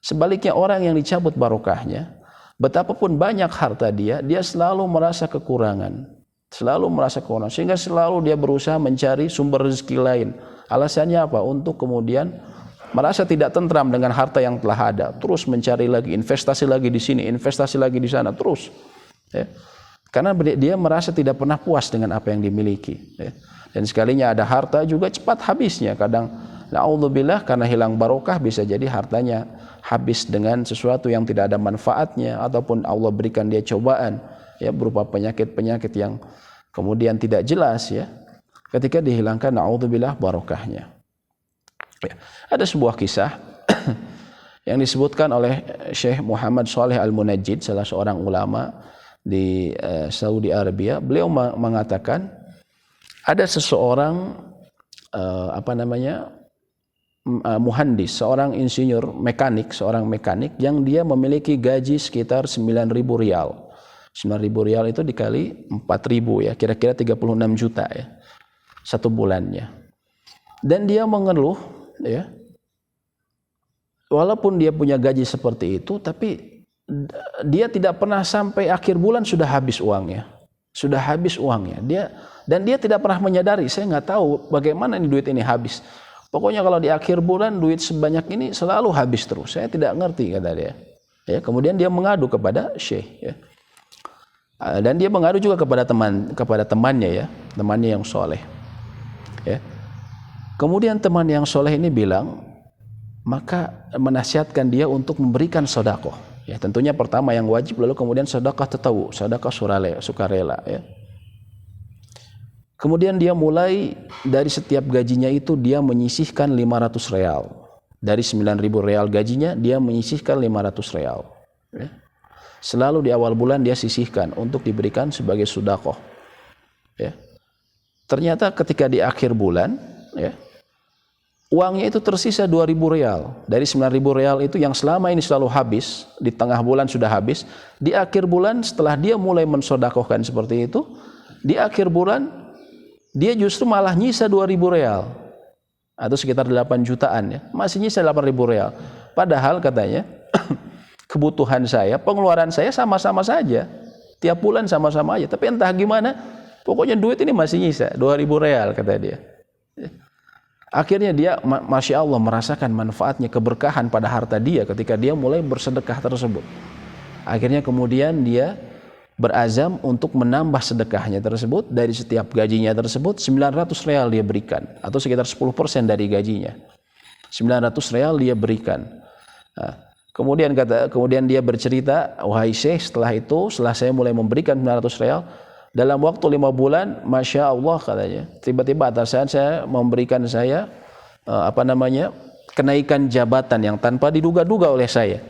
Sebaliknya orang yang dicabut barokahnya, betapapun banyak harta dia selalu merasa kekurangan, sehingga selalu dia berusaha mencari sumber rezeki lain. Alasannya apa? Untuk kemudian merasa tidak tentram dengan harta yang telah ada, terus mencari lagi, investasi lagi di sini, investasi lagi di sana, terus ya. Karena dia merasa tidak pernah puas dengan apa yang dimiliki ya. Dan sekalinya ada harta juga cepat habisnya. Kadang na'udzubillah karena hilang barokah, bisa jadi hartanya habis dengan sesuatu yang tidak ada manfaatnya, ataupun Allah berikan dia cobaan ya, berupa penyakit-penyakit yang kemudian tidak jelas ya, ketika dihilangkan na'udzubillah barokahnya ya. Ada sebuah kisah yang disebutkan oleh Syekh Muhammad Shalih Al-Munajjid, salah seorang ulama di Saudi Arabia. Beliau mengatakan ada seseorang muhandis, seorang insinyur mekanik, seorang mekanik yang dia memiliki gaji sekitar 9.000 rial. 9.000 rial itu dikali 4.000 ya, kira-kira 36 juta ya, satu bulannya. Dan dia mengeluh ya, walaupun dia punya gaji seperti itu, tapi dia tidak pernah sampai akhir bulan sudah habis uangnya. Dia tidak pernah menyadari, saya nggak tahu bagaimana ini duit ini habis. Pokoknya kalau di akhir bulan duit sebanyak ini selalu habis terus. Saya tidak ngerti, kata dia. Ya, kemudian dia mengadu kepada Syekh. Ya. Dan dia mengadu juga kepada temannya ya, temannya yang soleh. Ya. Kemudian teman yang soleh ini bilang, maka menasihatkan dia untuk memberikan sedekah. Ya, tentunya pertama yang wajib, lalu kemudian sedekah tatawu, sedekah sukarela ya. Kemudian dia mulai dari setiap gajinya itu dia menyisihkan 500 real. Dari 9.000 real gajinya dia menyisihkan 500 real. Ya. Selalu di awal bulan dia sisihkan untuk diberikan sebagai sedekah. Ya. Ternyata ketika di akhir bulan ya, uangnya itu tersisa 2.000 real. Dari 9.000 real itu yang selama ini selalu habis, di tengah bulan sudah habis, di akhir bulan setelah dia mulai mensedekahkan seperti itu, di akhir bulan dia justru malah nyisa 2.000 real. atau sekitar 8 jutaan ya. Masih nyisa 8.000 real. Padahal katanya kebutuhan saya, pengeluaran saya sama-sama saja. Tiap bulan sama-sama aja. Tapi entah gimana, pokoknya duit ini masih nyisa 2.000 real kata dia. Akhirnya dia Masya Allah merasakan manfaatnya, keberkahan pada harta dia ketika dia mulai bersedekah tersebut. Akhirnya kemudian dia berazam untuk menambah sedekahnya tersebut. Dari setiap gajinya tersebut 900 real dia berikan, atau sekitar 10% dari gajinya. 900 real dia berikan. Nah, kemudian dia bercerita, wahai Syekh, setelah saya mulai memberikan 900 real, dalam waktu 5 bulan, Masya Allah katanya, tiba-tiba atasan saya memberikan saya kenaikan jabatan yang tanpa diduga-duga oleh saya.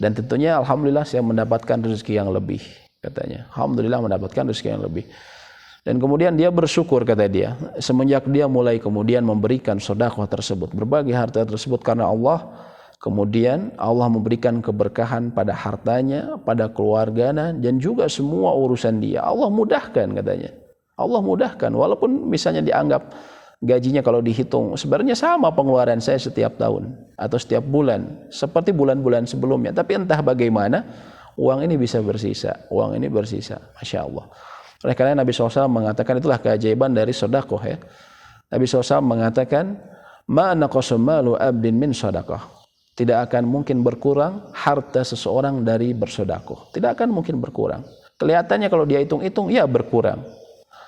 Dan tentunya alhamdulillah saya mendapatkan rezeki yang lebih, katanya. Alhamdulillah mendapatkan rezeki yang lebih. Dan kemudian dia bersyukur, kata dia, semenjak dia mulai kemudian memberikan sedekah tersebut, berbagi harta tersebut karena Allah, kemudian Allah memberikan keberkahan pada hartanya, pada keluarganya, dan juga semua urusan dia. Allah mudahkan, katanya. Allah mudahkan, walaupun misalnya dianggap gajinya kalau dihitung sebenarnya sama pengeluaran saya setiap tahun atau setiap bulan seperti bulan-bulan sebelumnya, tapi entah bagaimana uang ini bisa bersisa, Masya Allah. Oleh karena Nabi SAW mengatakan, itulah keajaiban dari sedekah ya. Nabi SAW mengatakan, ma naqasa malu abdin min sedekah. Tidak akan mungkin berkurang harta seseorang dari bersedekah. Tidak akan mungkin berkurang. Kelihatannya kalau dia hitung-hitung ya berkurang.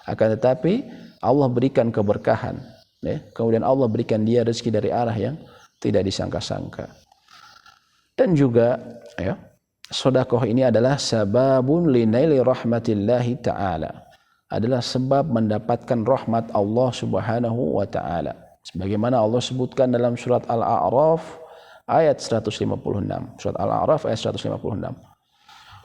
Akan tetapi Allah berikan keberkahan ya. Kemudian Allah berikan dia rezeki dari arah yang tidak disangka-sangka. Dan juga ya, sedekah ini adalah sababun linaili rahmatillahi ta'ala, adalah sebab mendapatkan rahmat Allah subhanahu wa ta'ala, sebagaimana Allah sebutkan dalam surat Al-A'raf ayat 156. Surat Al-A'raf ayat 156,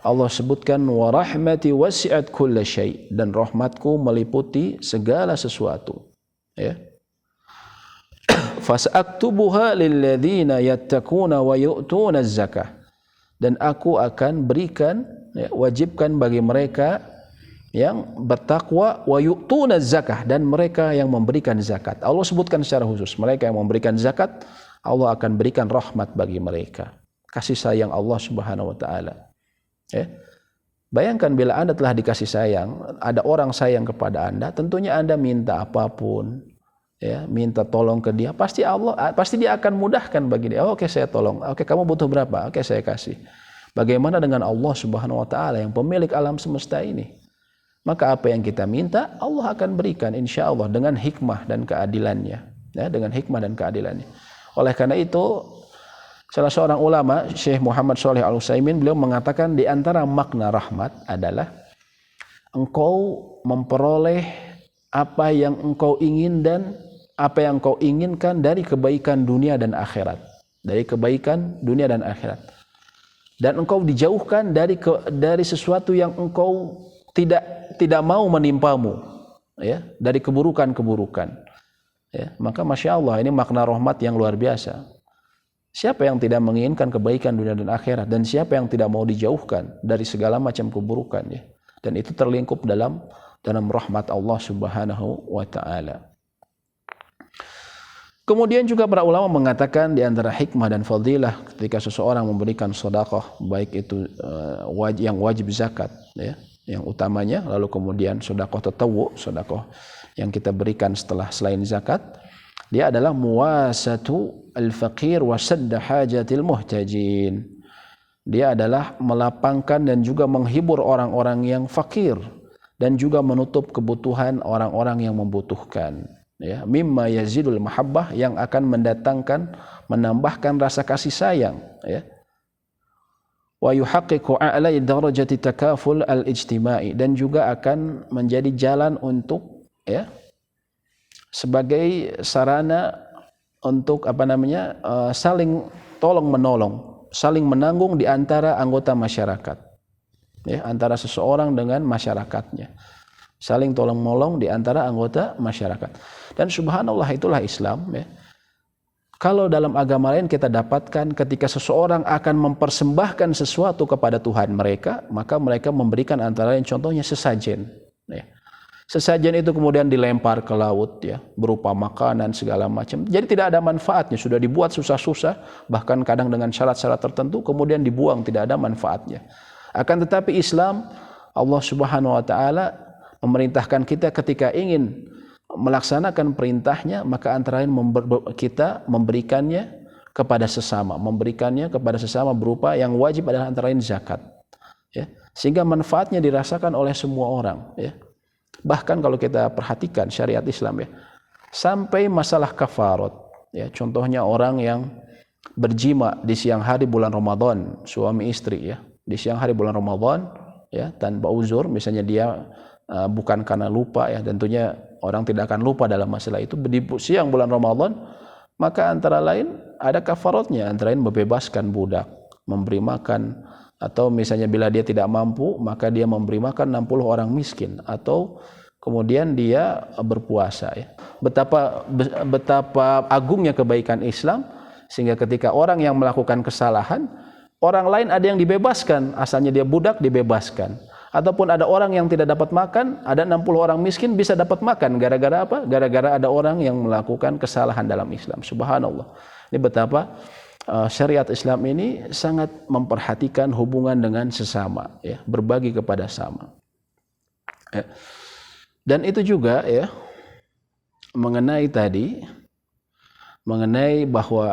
Allah sebutkan, wa rahmati wasi'at kulla syai', dan rahmatku meliputi segala sesuatu ya. Fas'aktubuha lilladzina yattaquna wa yu'tuna az-zakah, dan aku akan berikan ya, wajibkan bagi mereka yang bertakwa, wa yu'tuna zakah, dan mereka yang memberikan zakat. Allah sebutkan secara khusus, mereka yang memberikan zakat, Allah akan berikan rahmat bagi mereka. Kasih sayang Allah Subhanahu wa taala. Ya. Bayangkan bila Anda telah dikasih sayang, ada orang sayang kepada Anda, tentunya Anda minta apapun, ya, minta tolong ke dia, pasti dia akan mudahkan bagi dia. Oh, oke, saya tolong. Oke, kamu butuh berapa? Oke, saya kasih. Bagaimana dengan Allah Subhanahu wa taala yang pemilik alam semesta ini? Maka apa yang kita minta, Allah akan berikan insya Allah dengan hikmah dan keadilannya, ya, dengan hikmah dan keadilannya. Oleh karena itu, salah seorang ulama, Syekh Muhammad Shalih Al-Utsaimin, beliau mengatakan di antara makna rahmat adalah engkau memperoleh apa yang engkau ingin dan apa yang engkau inginkan dari kebaikan dunia dan akhirat, dari kebaikan dunia dan akhirat. Dan engkau dijauhkan dari sesuatu yang engkau tidak mau menimpamu, ya, dari keburukan-keburukan. Ya, maka Masya Allah, ini makna rahmat yang luar biasa. Siapa yang tidak menginginkan kebaikan dunia dan akhirat, dan siapa yang tidak mau dijauhkan dari segala macam keburukan ya. Dan itu terlingkup dalam rahmat Allah Subhanahu wa taala. Kemudian juga para ulama mengatakan di antara hikmah dan fadilah ketika seseorang memberikan sedekah, baik itu yang wajib zakat ya, yang utamanya, lalu kemudian sedekah tatawwu, sedekah yang kita berikan selain zakat, dia adalah muwasatu al-faqir wa sadda hajatil muhtajin. Dia adalah melapangkan dan juga menghibur orang-orang yang fakir dan juga menutup kebutuhan orang-orang yang membutuhkan. Ya, mimma yazidul mahabbah, yang akan menambahkan rasa kasih sayang. Ya. Wa yuhaqqiqu a'la darajati takaful al-ijtimai, dan juga akan menjadi jalan untuk ya, sebagai sarana untuk saling tolong menolong, saling menanggung di antara anggota masyarakat, ya, antara seseorang dengan masyarakatnya, saling tolong menolong di antara anggota masyarakat. Dan subhanallah, itulah Islam ya. Kalau dalam agama lain kita dapatkan ketika seseorang akan mempersembahkan sesuatu kepada Tuhan mereka, maka mereka memberikan antara lain contohnya sesajen ya. Sesajen itu kemudian dilempar ke laut ya, berupa makanan segala macam. Jadi tidak ada manfaatnya, sudah dibuat susah-susah, bahkan kadang dengan syarat-syarat tertentu kemudian dibuang, tidak ada manfaatnya. Akan tetapi Islam, Allah Subhanahu wa taala memerintahkan kita ketika ingin melaksanakan perintahnya, maka antara lain kita memberikannya kepada sesama, berupa yang wajib adalah antara lain zakat. Ya, sehingga manfaatnya dirasakan oleh semua orang ya. Bahkan kalau kita perhatikan syariat Islam ya, sampai masalah kafarat ya, contohnya orang yang berjima di siang hari bulan Ramadan, suami istri ya, di siang hari bulan Ramadan ya, tanpa uzur, misalnya dia bukan karena lupa ya, tentunya orang tidak akan lupa dalam masalah itu, di siang bulan Ramadan, maka antara lain ada kafaratnya, antara lain membebaskan budak, memberi makan, atau misalnya bila dia tidak mampu maka dia memberi makan 60 orang miskin, atau kemudian dia berpuasa ya. Betapa agungnya kebaikan Islam sehingga ketika orang yang melakukan kesalahan, orang lain ada yang dibebaskan, asalnya dia budak dibebaskan, ataupun ada orang yang tidak dapat makan, ada 60 orang miskin bisa dapat makan, gara-gara apa? Gara-gara ada orang yang melakukan kesalahan dalam Islam. Subhanallah. Ini betapa syariat Islam ini sangat memperhatikan hubungan dengan sesama ya, berbagi kepada sama ya. Dan itu juga ya mengenai bahwa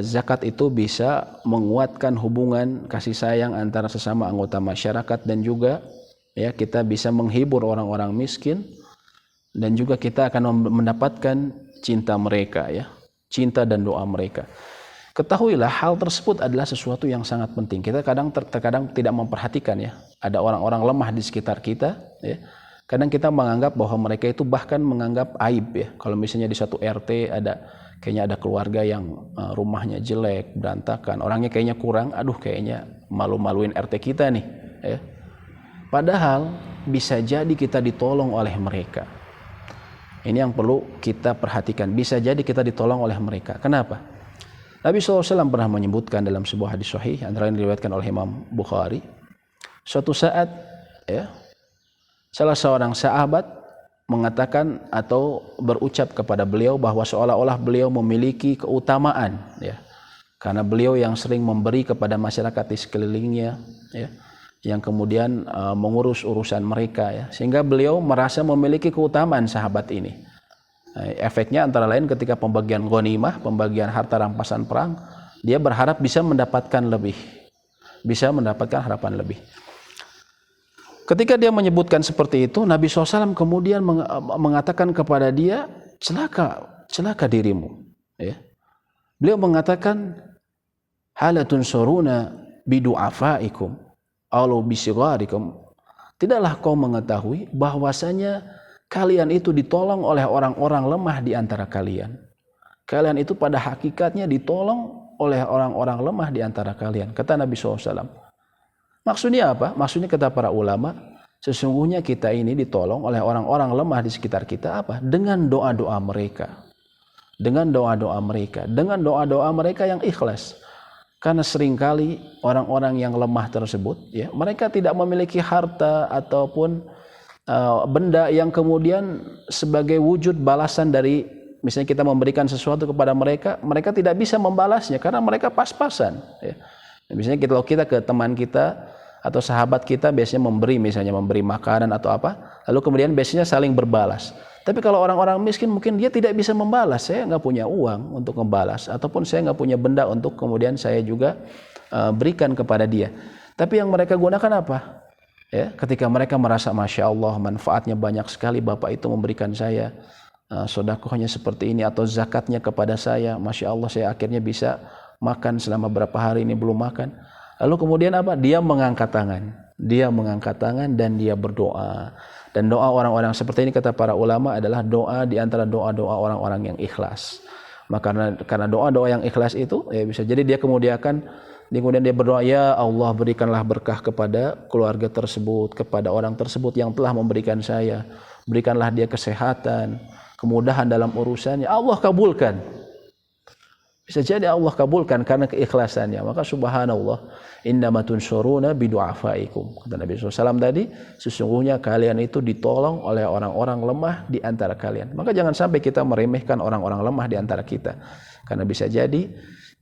zakat itu bisa menguatkan hubungan kasih sayang antara sesama anggota masyarakat, dan juga ya kita bisa menghibur orang-orang miskin, dan juga kita akan mendapatkan cinta mereka ya, cinta dan doa mereka. Ketahuilah hal tersebut adalah sesuatu yang sangat penting. Kita terkadang tidak memperhatikan ya. Ada orang-orang lemah di sekitar kita ya. Kadang kita menganggap bahwa mereka itu bahkan menganggap aib ya. Kalau misalnya di satu RT kayaknya ada keluarga yang rumahnya jelek, berantakan, orangnya kayaknya kurang, aduh kayaknya malu-maluin RT kita nih ya. Padahal bisa jadi kita ditolong oleh mereka. Ini yang perlu kita perhatikan. Bisa jadi kita ditolong oleh mereka. Kenapa? Nabi SAW pernah menyebutkan dalam sebuah hadis sahih, antara lain diriwayatkan oleh Imam Bukhari, suatu saat ya, salah seorang sahabat mengatakan atau berucap kepada beliau bahwa seolah-olah beliau memiliki keutamaan ya, karena beliau yang sering memberi kepada masyarakat di sekelilingnya ya, yang kemudian mengurus urusan mereka ya, sehingga beliau merasa memiliki keutamaan sahabat ini. Efeknya antara lain ketika pembagian ghanimah, pembagian harta rampasan perang, dia berharap bisa mendapatkan harapan lebih. Ketika dia menyebutkan seperti itu, Nabi SAW kemudian mengatakan kepada dia, celaka dirimu ya. Beliau mengatakan, halatun suruna bidu'afaikum aw bisigarikum. Tidaklah kau mengetahui bahwasanya kalian itu ditolong oleh orang-orang lemah di antara kalian. Kalian itu pada hakikatnya ditolong oleh orang-orang lemah di antara kalian. Kata Nabi SAW. Maksudnya apa? Maksudnya kata para ulama, sesungguhnya kita ini ditolong oleh orang-orang lemah di sekitar kita apa? Dengan doa-doa mereka. Dengan doa-doa mereka yang ikhlas. Karena seringkali orang-orang yang lemah tersebut, ya, mereka tidak memiliki harta ataupun benda yang kemudian sebagai wujud balasan dari, misalnya kita memberikan sesuatu kepada mereka, mereka tidak bisa membalasnya karena mereka pas-pasan ya. Misalnya kalau kita ke teman kita atau sahabat kita biasanya memberi makanan atau apa, lalu kemudian biasanya saling berbalas. Tapi kalau orang-orang miskin mungkin dia tidak bisa membalas, saya nggak punya uang untuk membalas, ataupun saya nggak punya benda untuk kemudian saya juga berikan kepada dia. Tapi yang mereka gunakan apa? Ya, ketika mereka merasa Masya Allah manfaatnya banyak sekali Bapak itu memberikan saya sedekahnya seperti ini, atau zakatnya kepada saya, Masya Allah saya akhirnya bisa makan selama berapa hari ini belum makan. Lalu kemudian apa? Dia mengangkat tangan dan dia berdoa. Dan doa orang-orang seperti ini kata para ulama adalah doa di antara doa-doa orang-orang yang ikhlas. Maka karena doa-doa yang ikhlas itu ya bisa jadi dia kemudian dia berdoa, ya Allah berikanlah berkah kepada keluarga tersebut, kepada orang tersebut yang telah memberikan saya, berikanlah dia kesehatan, kemudahan dalam urusannya, Allah kabulkan. Bisa jadi Allah kabulkan karena keikhlasannya. Maka subhanallah, innama tunsuruna bidu'afaikum. Kata Nabi SAW tadi, sesungguhnya kalian itu ditolong oleh orang-orang lemah di antara kalian. Maka jangan sampai kita meremehkan orang-orang lemah di antara kita. Karena bisa jadi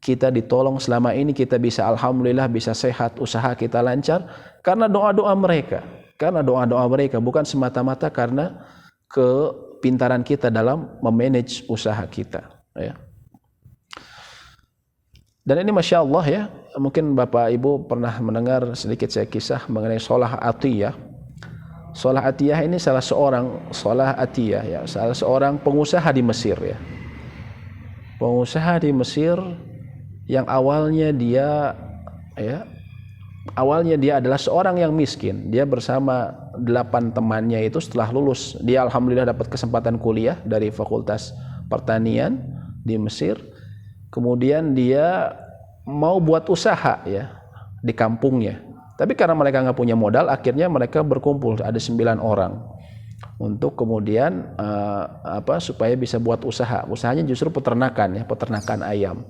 kita ditolong selama ini, kita bisa alhamdulillah, bisa sehat, usaha kita lancar karena doa-doa mereka. Karena doa-doa mereka, bukan semata-mata karena kepintaran kita dalam memanage usaha kita. Ya. Dan ini Masya Allah ya, mungkin Bapak Ibu pernah mendengar sedikit saya kisah mengenai Salah Atiyah. Salah Atiyah ini salah seorang pengusaha di Mesir ya. Pengusaha di Mesir yang awalnya dia adalah seorang yang miskin. Dia bersama 8 temannya itu setelah lulus, dia alhamdulillah dapat kesempatan kuliah dari Fakultas Pertanian di Mesir. Kemudian dia mau buat usaha ya di kampungnya. Tapi karena mereka nggak punya modal, akhirnya mereka berkumpul, ada 9 orang untuk kemudian supaya bisa buat usaha. Usahanya justru peternakan ayam.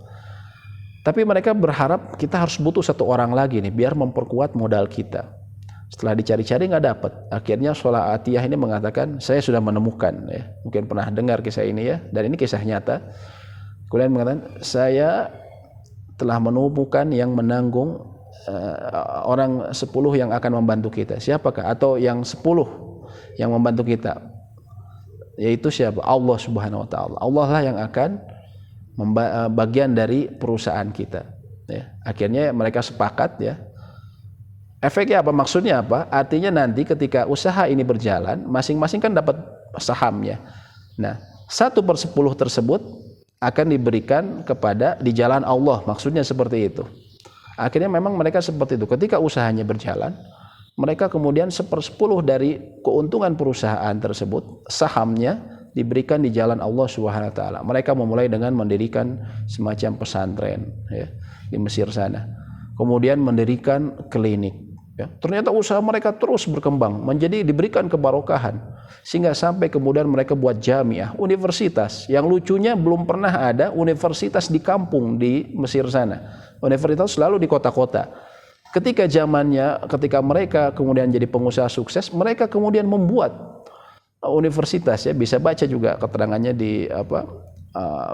Tapi mereka berharap kita harus butuh 1 orang lagi nih biar memperkuat modal kita. Setelah dicari-cari nggak dapat. Akhirnya Salah Atiyah ini mengatakan, saya sudah menemukan ya. Mungkin pernah dengar kisah ini ya, dan ini kisah nyata. Kemudian mengatakan, saya telah menemukan yang menanggung orang 10 yang akan membantu kita. Siapakah? Atau yang 10 yang membantu kita? Yaitu siapa? Allah Subhanahu wa taala. Allah lah yang akan bagian dari perusahaan kita. Ya. Akhirnya mereka sepakat ya. Efeknya apa? Maksudnya apa? Artinya nanti ketika usaha ini berjalan, masing-masing kan dapat sahamnya. Nah, 1/10 tersebut akan diberikan kepada di jalan Allah, maksudnya seperti itu. Akhirnya memang mereka seperti itu. Ketika usahanya berjalan, mereka kemudian 1/10 dari keuntungan perusahaan tersebut, sahamnya diberikan di jalan Allah Subhanahu wa taala. Mereka memulai dengan mendirikan semacam pesantren ya, di Mesir sana. Kemudian mendirikan klinik. Ya. Ternyata usaha mereka terus berkembang, menjadi diberikan kebarokahan, sehingga sampai kemudian mereka buat jamiah, universitas. Yang lucunya belum pernah ada universitas di kampung di Mesir sana. Universitas selalu di kota-kota. Ketika mereka kemudian jadi pengusaha sukses, mereka kemudian membuat universitas ya, bisa baca juga keterangannya di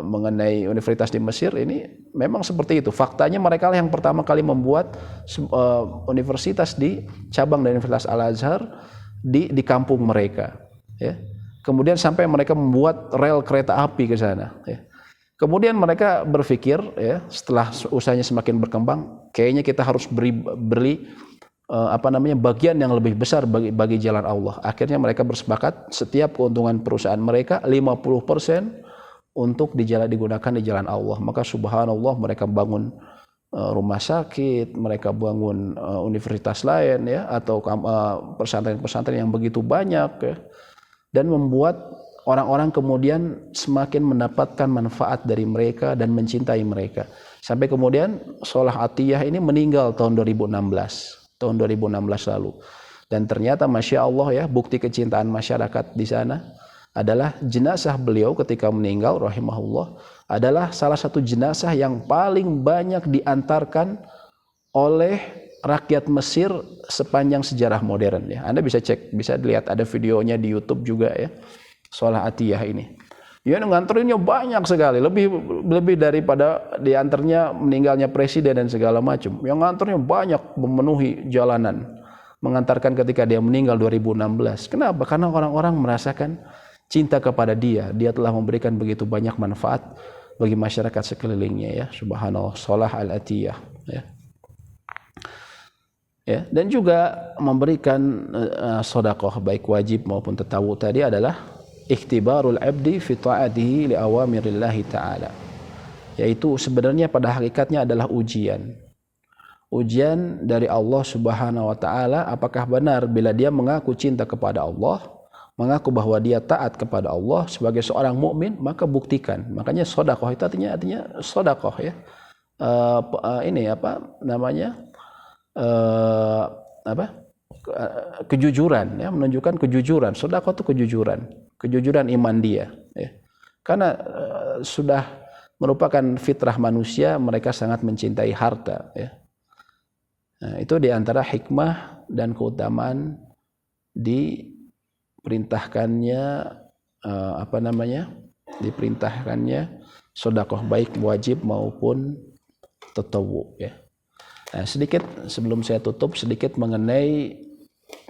mengenai universitas di Mesir ini memang seperti itu. Faktanya mereka lah yang pertama kali membuat universitas di cabang dari Universitas Al-Azhar di kampung mereka ya. Kemudian sampai mereka membuat rel kereta api ke sana ya. Kemudian mereka berpikir ya, setelah usahanya semakin berkembang, kayaknya kita harus beri bagian yang lebih besar bagi jalan Allah. Akhirnya mereka bersepakat setiap keuntungan perusahaan mereka 50% untuk digunakan di jalan Allah. Maka subhanallah mereka bangun rumah sakit, mereka bangun universitas lain ya, atau pesantren-pesantren yang begitu banyak ya, dan membuat orang-orang kemudian semakin mendapatkan manfaat dari mereka dan mencintai mereka. Sampai kemudian Salah Atiyah ini meninggal tahun 2016 lalu. Dan ternyata Masya Allah ya, bukti kecintaan masyarakat di sana adalah jenazah beliau ketika meninggal rahimahullah adalah salah satu jenazah yang paling banyak diantarkan oleh rakyat Mesir sepanjang sejarah modern ya. Anda bisa cek, bisa dilihat, ada videonya di YouTube juga ya. Salah Atiyah ini. Ya, nganterinnya banyak sekali, lebih daripada diantarnya meninggalnya presiden dan segala macam. Yang nganternya banyak, memenuhi jalanan, mengantarkan ketika dia meninggal 2016. Kenapa? Karena orang-orang merasakan cinta kepada dia. Dia telah memberikan begitu banyak manfaat bagi masyarakat sekelilingnya ya. Subhanallah, Salah Al-Atiyah ya. Ya, dan juga memberikan sedekah baik wajib maupun tatawwu tadi adalah ikhtibarul abdi fi ta'atihi li awamirillahi ta'ala. Yaitu sebenarnya pada hakikatnya adalah ujian. Ujian dari Allah Subhanahu wa taala, apakah benar bila dia mengaku cinta kepada Allah, mengaku bahwa dia taat kepada Allah sebagai seorang mukmin, maka buktikan. Makanya sedekah itu artinya sedekah ya. Kejujuran ya, menunjukkan kejujuran. Sedekah itu kejujuran iman dia ya. Karena sudah merupakan fitrah manusia, mereka sangat mencintai harta ya. Nah, itu diantara hikmah dan keutamaan diperintahkannya diperintahkannya sedekah baik wajib maupun tatawwu ya. Nah, sedikit sebelum saya tutup sedikit mengenai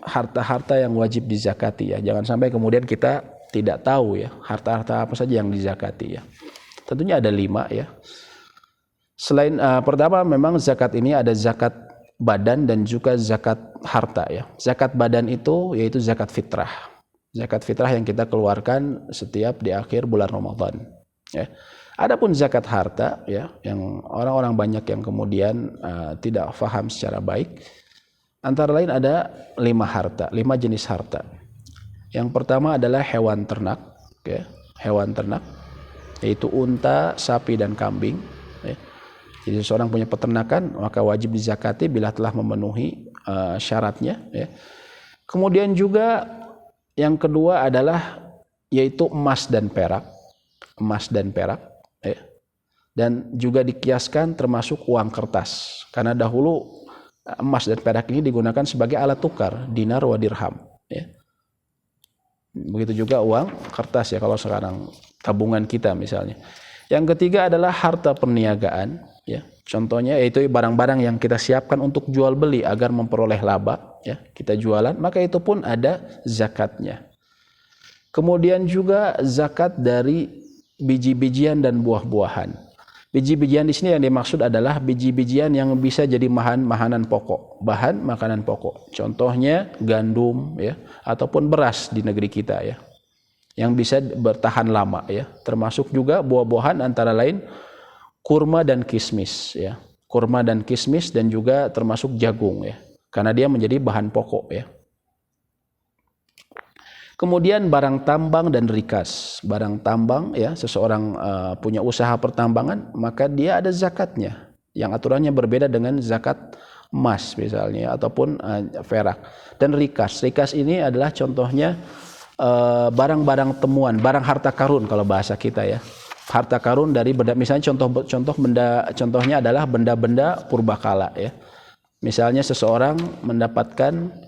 harta-harta yang wajib dizakati ya. Jangan sampai kemudian kita tidak tahu ya harta-harta apa saja yang dizakati ya. Tentunya ada 5 ya. Selain pertama memang zakat ini ada zakat badan dan juga zakat harta ya. Zakat badan itu yaitu zakat fitrah. Zakat fitrah yang kita keluarkan setiap di akhir bulan Ramadan ya. Adapun zakat harta ya yang orang-orang banyak yang kemudian tidak paham secara baik, antara lain ada 5 jenis harta. Yang pertama adalah hewan ternak ya. Hewan ternak yaitu unta, sapi dan kambing ya. Jadi seseorang punya peternakan maka wajib dizakati bila telah memenuhi syaratnya ya. Kemudian juga yang kedua adalah yaitu emas dan perak ya. Dan juga dikiaskan termasuk uang kertas karena dahulu emas dan perak ini digunakan sebagai alat tukar dinar wa dirham ya. Begitu juga uang kertas ya kalau sekarang tabungan kita misalnya. Yang ketiga adalah harta perniagaan ya. Contohnya yaitu barang-barang yang kita siapkan untuk jual beli agar memperoleh laba ya. Kita jualan maka itu pun ada zakatnya. Kemudian juga zakat dari biji-bijian dan buah-buahan. Biji-bijian di sini yang dimaksud adalah biji-bijian yang bisa jadi bahan makanan pokok. Contohnya gandum ya ataupun beras di negeri kita ya. Yang bisa bertahan lama ya. Termasuk juga buah-buahan antara lain kurma dan kismis ya. Kurma dan kismis dan juga termasuk jagung ya. Karena dia menjadi bahan pokok ya. Kemudian barang tambang dan rikas. Barang tambang ya, seseorang punya usaha pertambangan, maka dia ada zakatnya. Yang aturannya berbeda dengan zakat emas misalnya ataupun perak. Dan rikas. Rikas ini adalah contohnya barang-barang temuan, barang harta karun kalau bahasa kita ya. Harta karun dari benda, misalnya contohnya adalah benda-benda purbakala ya. Misalnya seseorang mendapatkan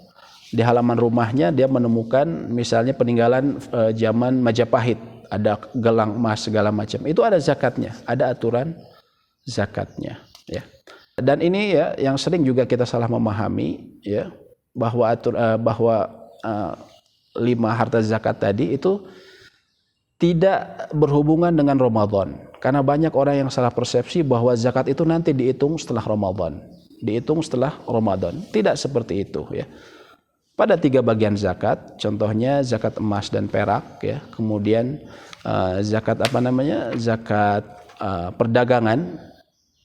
di halaman rumahnya dia menemukan misalnya peninggalan zaman Majapahit, ada gelang emas segala macam. Itu ada zakatnya, ada aturan zakatnya ya. Dan ini ya yang sering juga kita salah memahami ya bahwa 5 harta zakat tadi itu tidak berhubungan dengan Ramadan. Karena banyak orang yang salah persepsi bahwa zakat itu nanti dihitung setelah Ramadan. Tidak seperti itu ya. Pada 3 bagian zakat, contohnya zakat emas dan perak ya. Kemudian zakat zakat perdagangan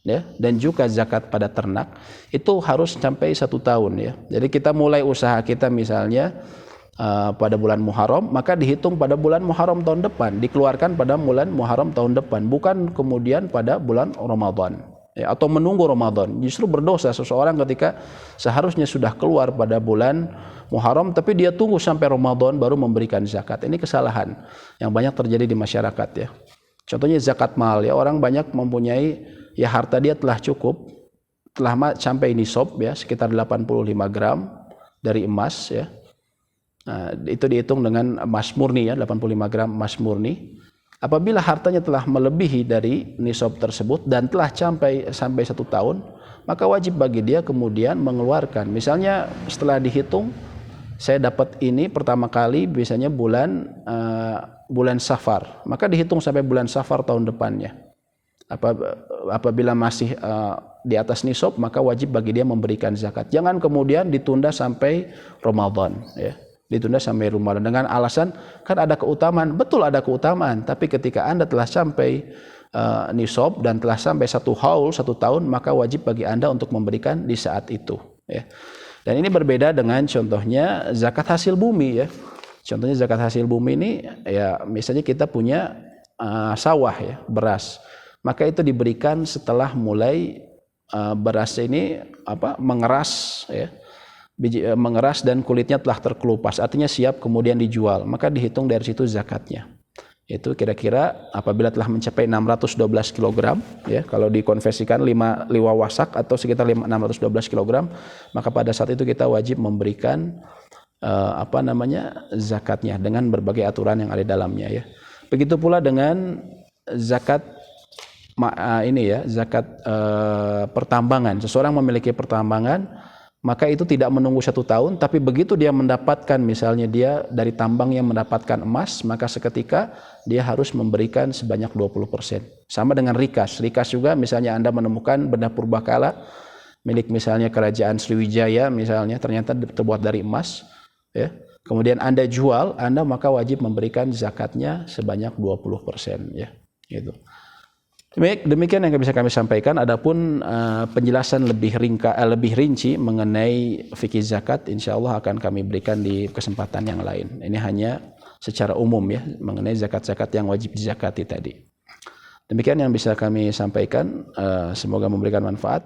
ya, dan juga zakat pada ternak itu harus sampai 1 tahun ya. Jadi kita mulai usaha kita misalnya pada bulan Muharram, maka dihitung pada bulan Muharram tahun depan, dikeluarkan pada bulan Muharram tahun depan, bukan kemudian pada bulan Ramadan ya, atau menunggu Ramadan. Justru berdosa seseorang ketika seharusnya sudah keluar pada bulan Muharram tapi dia tunggu sampai Ramadan baru memberikan zakat. Ini kesalahan yang banyak terjadi di masyarakat ya. Contohnya zakat mal ya, orang banyak mempunyai ya harta dia telah cukup, telah sampai nisab ya, sekitar 85 gram dari emas ya. Nah, itu dihitung dengan emas murni ya, 85 gram emas murni. Apabila hartanya telah melebihi dari nisab tersebut dan telah sampai 1 tahun, maka wajib bagi dia kemudian mengeluarkan. Misalnya setelah dihitung, saya dapat ini pertama kali biasanya bulan Safar, maka dihitung sampai bulan Safar tahun depannya. Apabila masih di atas nisab, maka wajib bagi dia memberikan zakat. Jangan kemudian ditunda sampai Ramadan ya. Ditunda sampai Ramadan dengan alasan kan ada keutamaan. Betul ada keutamaan, tapi ketika Anda telah sampai nisab dan telah sampai 1 haul 1 tahun, maka wajib bagi Anda untuk memberikan di saat itu ya. Dan ini berbeda dengan contohnya zakat hasil bumi ya. Contohnya zakat hasil bumi ini ya, misalnya kita punya sawah ya, beras. Maka itu diberikan setelah mulai beras ini mengeras ya. Mengeras dan kulitnya telah terkelupas, artinya siap kemudian dijual, maka dihitung dari situ zakatnya. itu kira-kira apabila telah mencapai 612 kg ya, kalau dikonversikan 5 wasak atau sekitar 612 kg, maka pada saat itu kita wajib memberikan zakatnya dengan berbagai aturan yang ada di dalamnya ya. Begitu pula dengan zakat zakat pertambangan. Seseorang memiliki pertambangan, maka itu tidak menunggu 1 tahun, tapi begitu dia mendapatkan, misalnya dia dari tambang yang mendapatkan emas, maka seketika dia harus memberikan sebanyak 20%. Sama dengan rikas. Rikas juga, misalnya Anda menemukan benda purbakala milik misalnya kerajaan Sriwijaya misalnya, ternyata terbuat dari emas ya. Kemudian Anda jual, Anda maka wajib memberikan zakatnya sebanyak 20% ya. Gitu. Demikian yang bisa kami sampaikan. Adapun penjelasan lebih rinci mengenai fikih zakat, insya Allah akan kami berikan di kesempatan yang lain. Ini hanya secara umum ya, mengenai zakat-zakat yang wajib dizakati tadi. Demikian yang bisa kami sampaikan. Semoga memberikan manfaat.